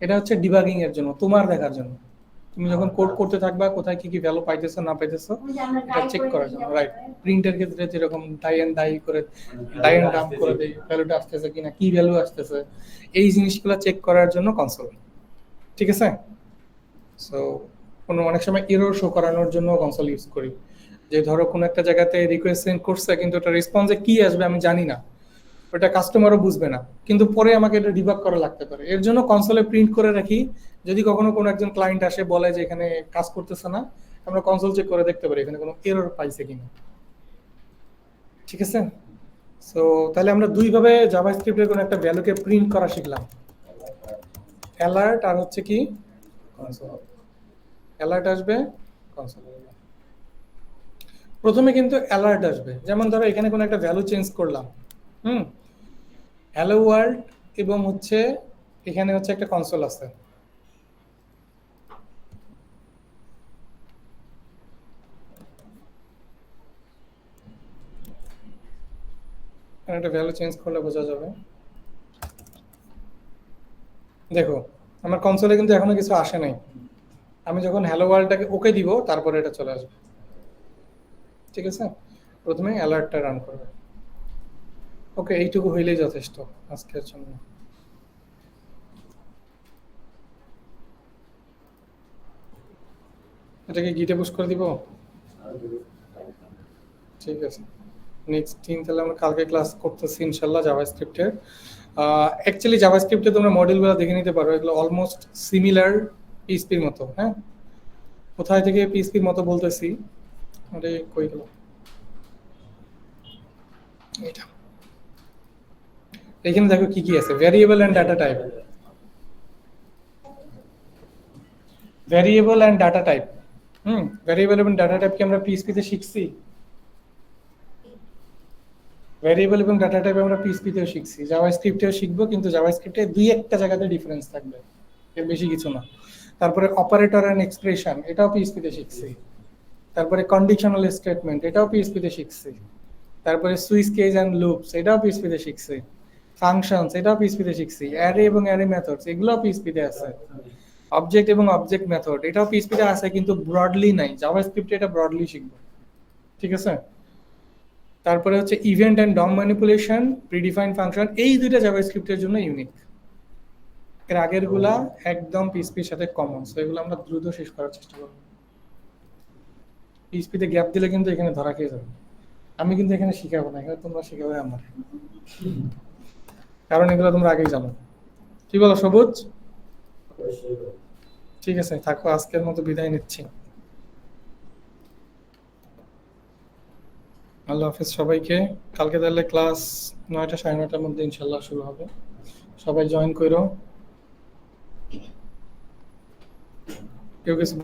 এটা হচ্ছে ডিবাগিং এর জন্য, তোমার দেখার জন্য। তুমি যখন কোড করতে থাকবা, কোথায় কি কি ভ্যালু পাইতেছো না পাইতেছো এটা চেক করার জন্য, রাইট? প্রিন্টের ক্ষেত্রে যেরকম ডাই করে ডাম্প করে দেই, ভ্যালুটা আসতেছে কিনা, কি ভ্যালু আসতেছে, এই জিনিসগুলো চেক করার জন্য কনসোল। ঠিক আছে, সো অনেক সময় এরর শো করানোর জন্য কনসোল ইউজ করি। যে ধরো কোনো একটা জায়গাতে রিকোয়েস্ট সেন্ড করছে, কিন্তু ওটা রেসপন্সে কি আসবে আমি জানি না, ওটা কাস্টমারও বুঝবে না, কিন্তু পরে আমাকে এটা ডিবাগ করা লাগতে পারে। এর জন্য কনসোলে প্রিন্ট করে রাখি, যদি কখনো কোনো একজন ক্লায়েন্ট আসে বলে যে এখানে কাজ করতেছে না, আমরা কনসোল চেক করে দেখতে পারি এখানে কোনো এরর পাইছে কিনা। ঠিক আছে, সো তাহলে আমরা দুইভাবে জাভাস্ক্রিপ্টের কোনো একটা ভ্যালুকে প্রিন্ট করা শিখলাম, অ্যালার্ট আর হচ্ছে কি কনসোল। অ্যালার্ট আসবে, কনসোল। প্রথমে কিন্তু অ্যালার্ট আসবে, যেমন ধরো এখানে কোনো একটা ভ্যালু চেঞ্জ করলাম, হ্যালো ওয়ার্ল্ড, এবং হচ্ছে এখানে হচ্ছে একটা কনসোল আছে। একটা ভ্যালু চেঞ্জ করলে বোঝা যাবে। দেখো আমার কনসোলে কিন্তু এখনো কিছু আসে নাই। আমি যখন হ্যালো ওয়ার্ল্ডটাকে ওকে দিব, তারপরে এটা চলে আসবে। ঠিক আছে, প্রথমে অ্যালার্টটা রান করবে। ওকে, এইটুকু হইলেই যথেষ্ট আজকের জন্য। এটাকে গিটে পুশ করে দিব। ঠিক আছে, নেক্সট দিন তাহলে আমরা কালকে ক্লাস করতেছি ইনশাল্লাহ জাভাস্ক্রিপ্টের। অ্যাকচুয়ালি জাভাস্ক্রিপ্টে তোমরা মডেলগুলো দেখে নিতে পারো, এগুলো অলমোস্ট সিমিলার পিএইচপির মতো। হ্যাঁ, কোথায় থেকে পিএইচপির মতো বলতেছি, আরে কই গেল এটা? এখানে দেখো কি কি আছে, variable and data type. Variable and data type, variable এবং ডাটা টাইপ কি আমরা পিএইচপি তে শিখছি? ভ্যারিয়েবল এবং ডাটা টাইপ আমরা পিএইচপি তেও শিখছি, জাভাস্ক্রিপ্টেও শিখবো, কিন্তু জাভাস্ক্রিপ্টে দুই একটা জায়গাতে ডিফারেন্স থাকবে, এর বেশি কিছু না। তারপরে অপারেটর এন্ড এক্সপ্রেশন, এটাও পিএইচপি তে শিখছি। তারপরে কন্ডিশনাল স্টেটমেন্ট, এটাও পিএইচপি তে শিখছি। তারপরে সুইচ কেস এন্ড লুপস, এটাও পিএইচপি তে শিখছি। ফাংশনস, এটাও পিএইচপি তে শিখছি। অ্যারে এবং অ্যারে মেথডস, এগুলোও পিএইচপি তে আছে। অবজেক্ট এবং অবজেক্ট মেথড, এটাও পিএইচপি তে আছে, কিন্তু ব্রডলি নাই। জাভাস্ক্রিপ্টে এটা ব্রডলি শিখবো। ঠিক আছে, তারপরে হচ্ছে event and DOM manipulation, predefined function, এই দুইটা জাভাস্ক্রিপ্টের জন্য ইউনিক। এর আগের গুলা একদম পিএইচপির সাথে কমন, সো এগুলো আমরা দ্রুত শেষ করার চেষ্টা করব। পিএইচপিতে গ্যাপ দিলে কিন্তু এখানে ধরা খেয়ে যাবে। আমি কিন্তু এখানে শিখাবো না, এখানে তোমরা শিখাবে আমার, কারণ এগুলো তোমরা আগেই জানো। কি বলো সবুজ? অবশ্যই। ঠিক আছে, থাকো, আজকের মতো বিদায় নিচ্ছি। আল্লাহ হাফেজ সবাইকে। কালকে তাহলে ক্লাস 9টা 9:30টার মধ্যে ইনশাল্লাহ শুরু হবে, সবাই জয়েন করো। কেউ কিছু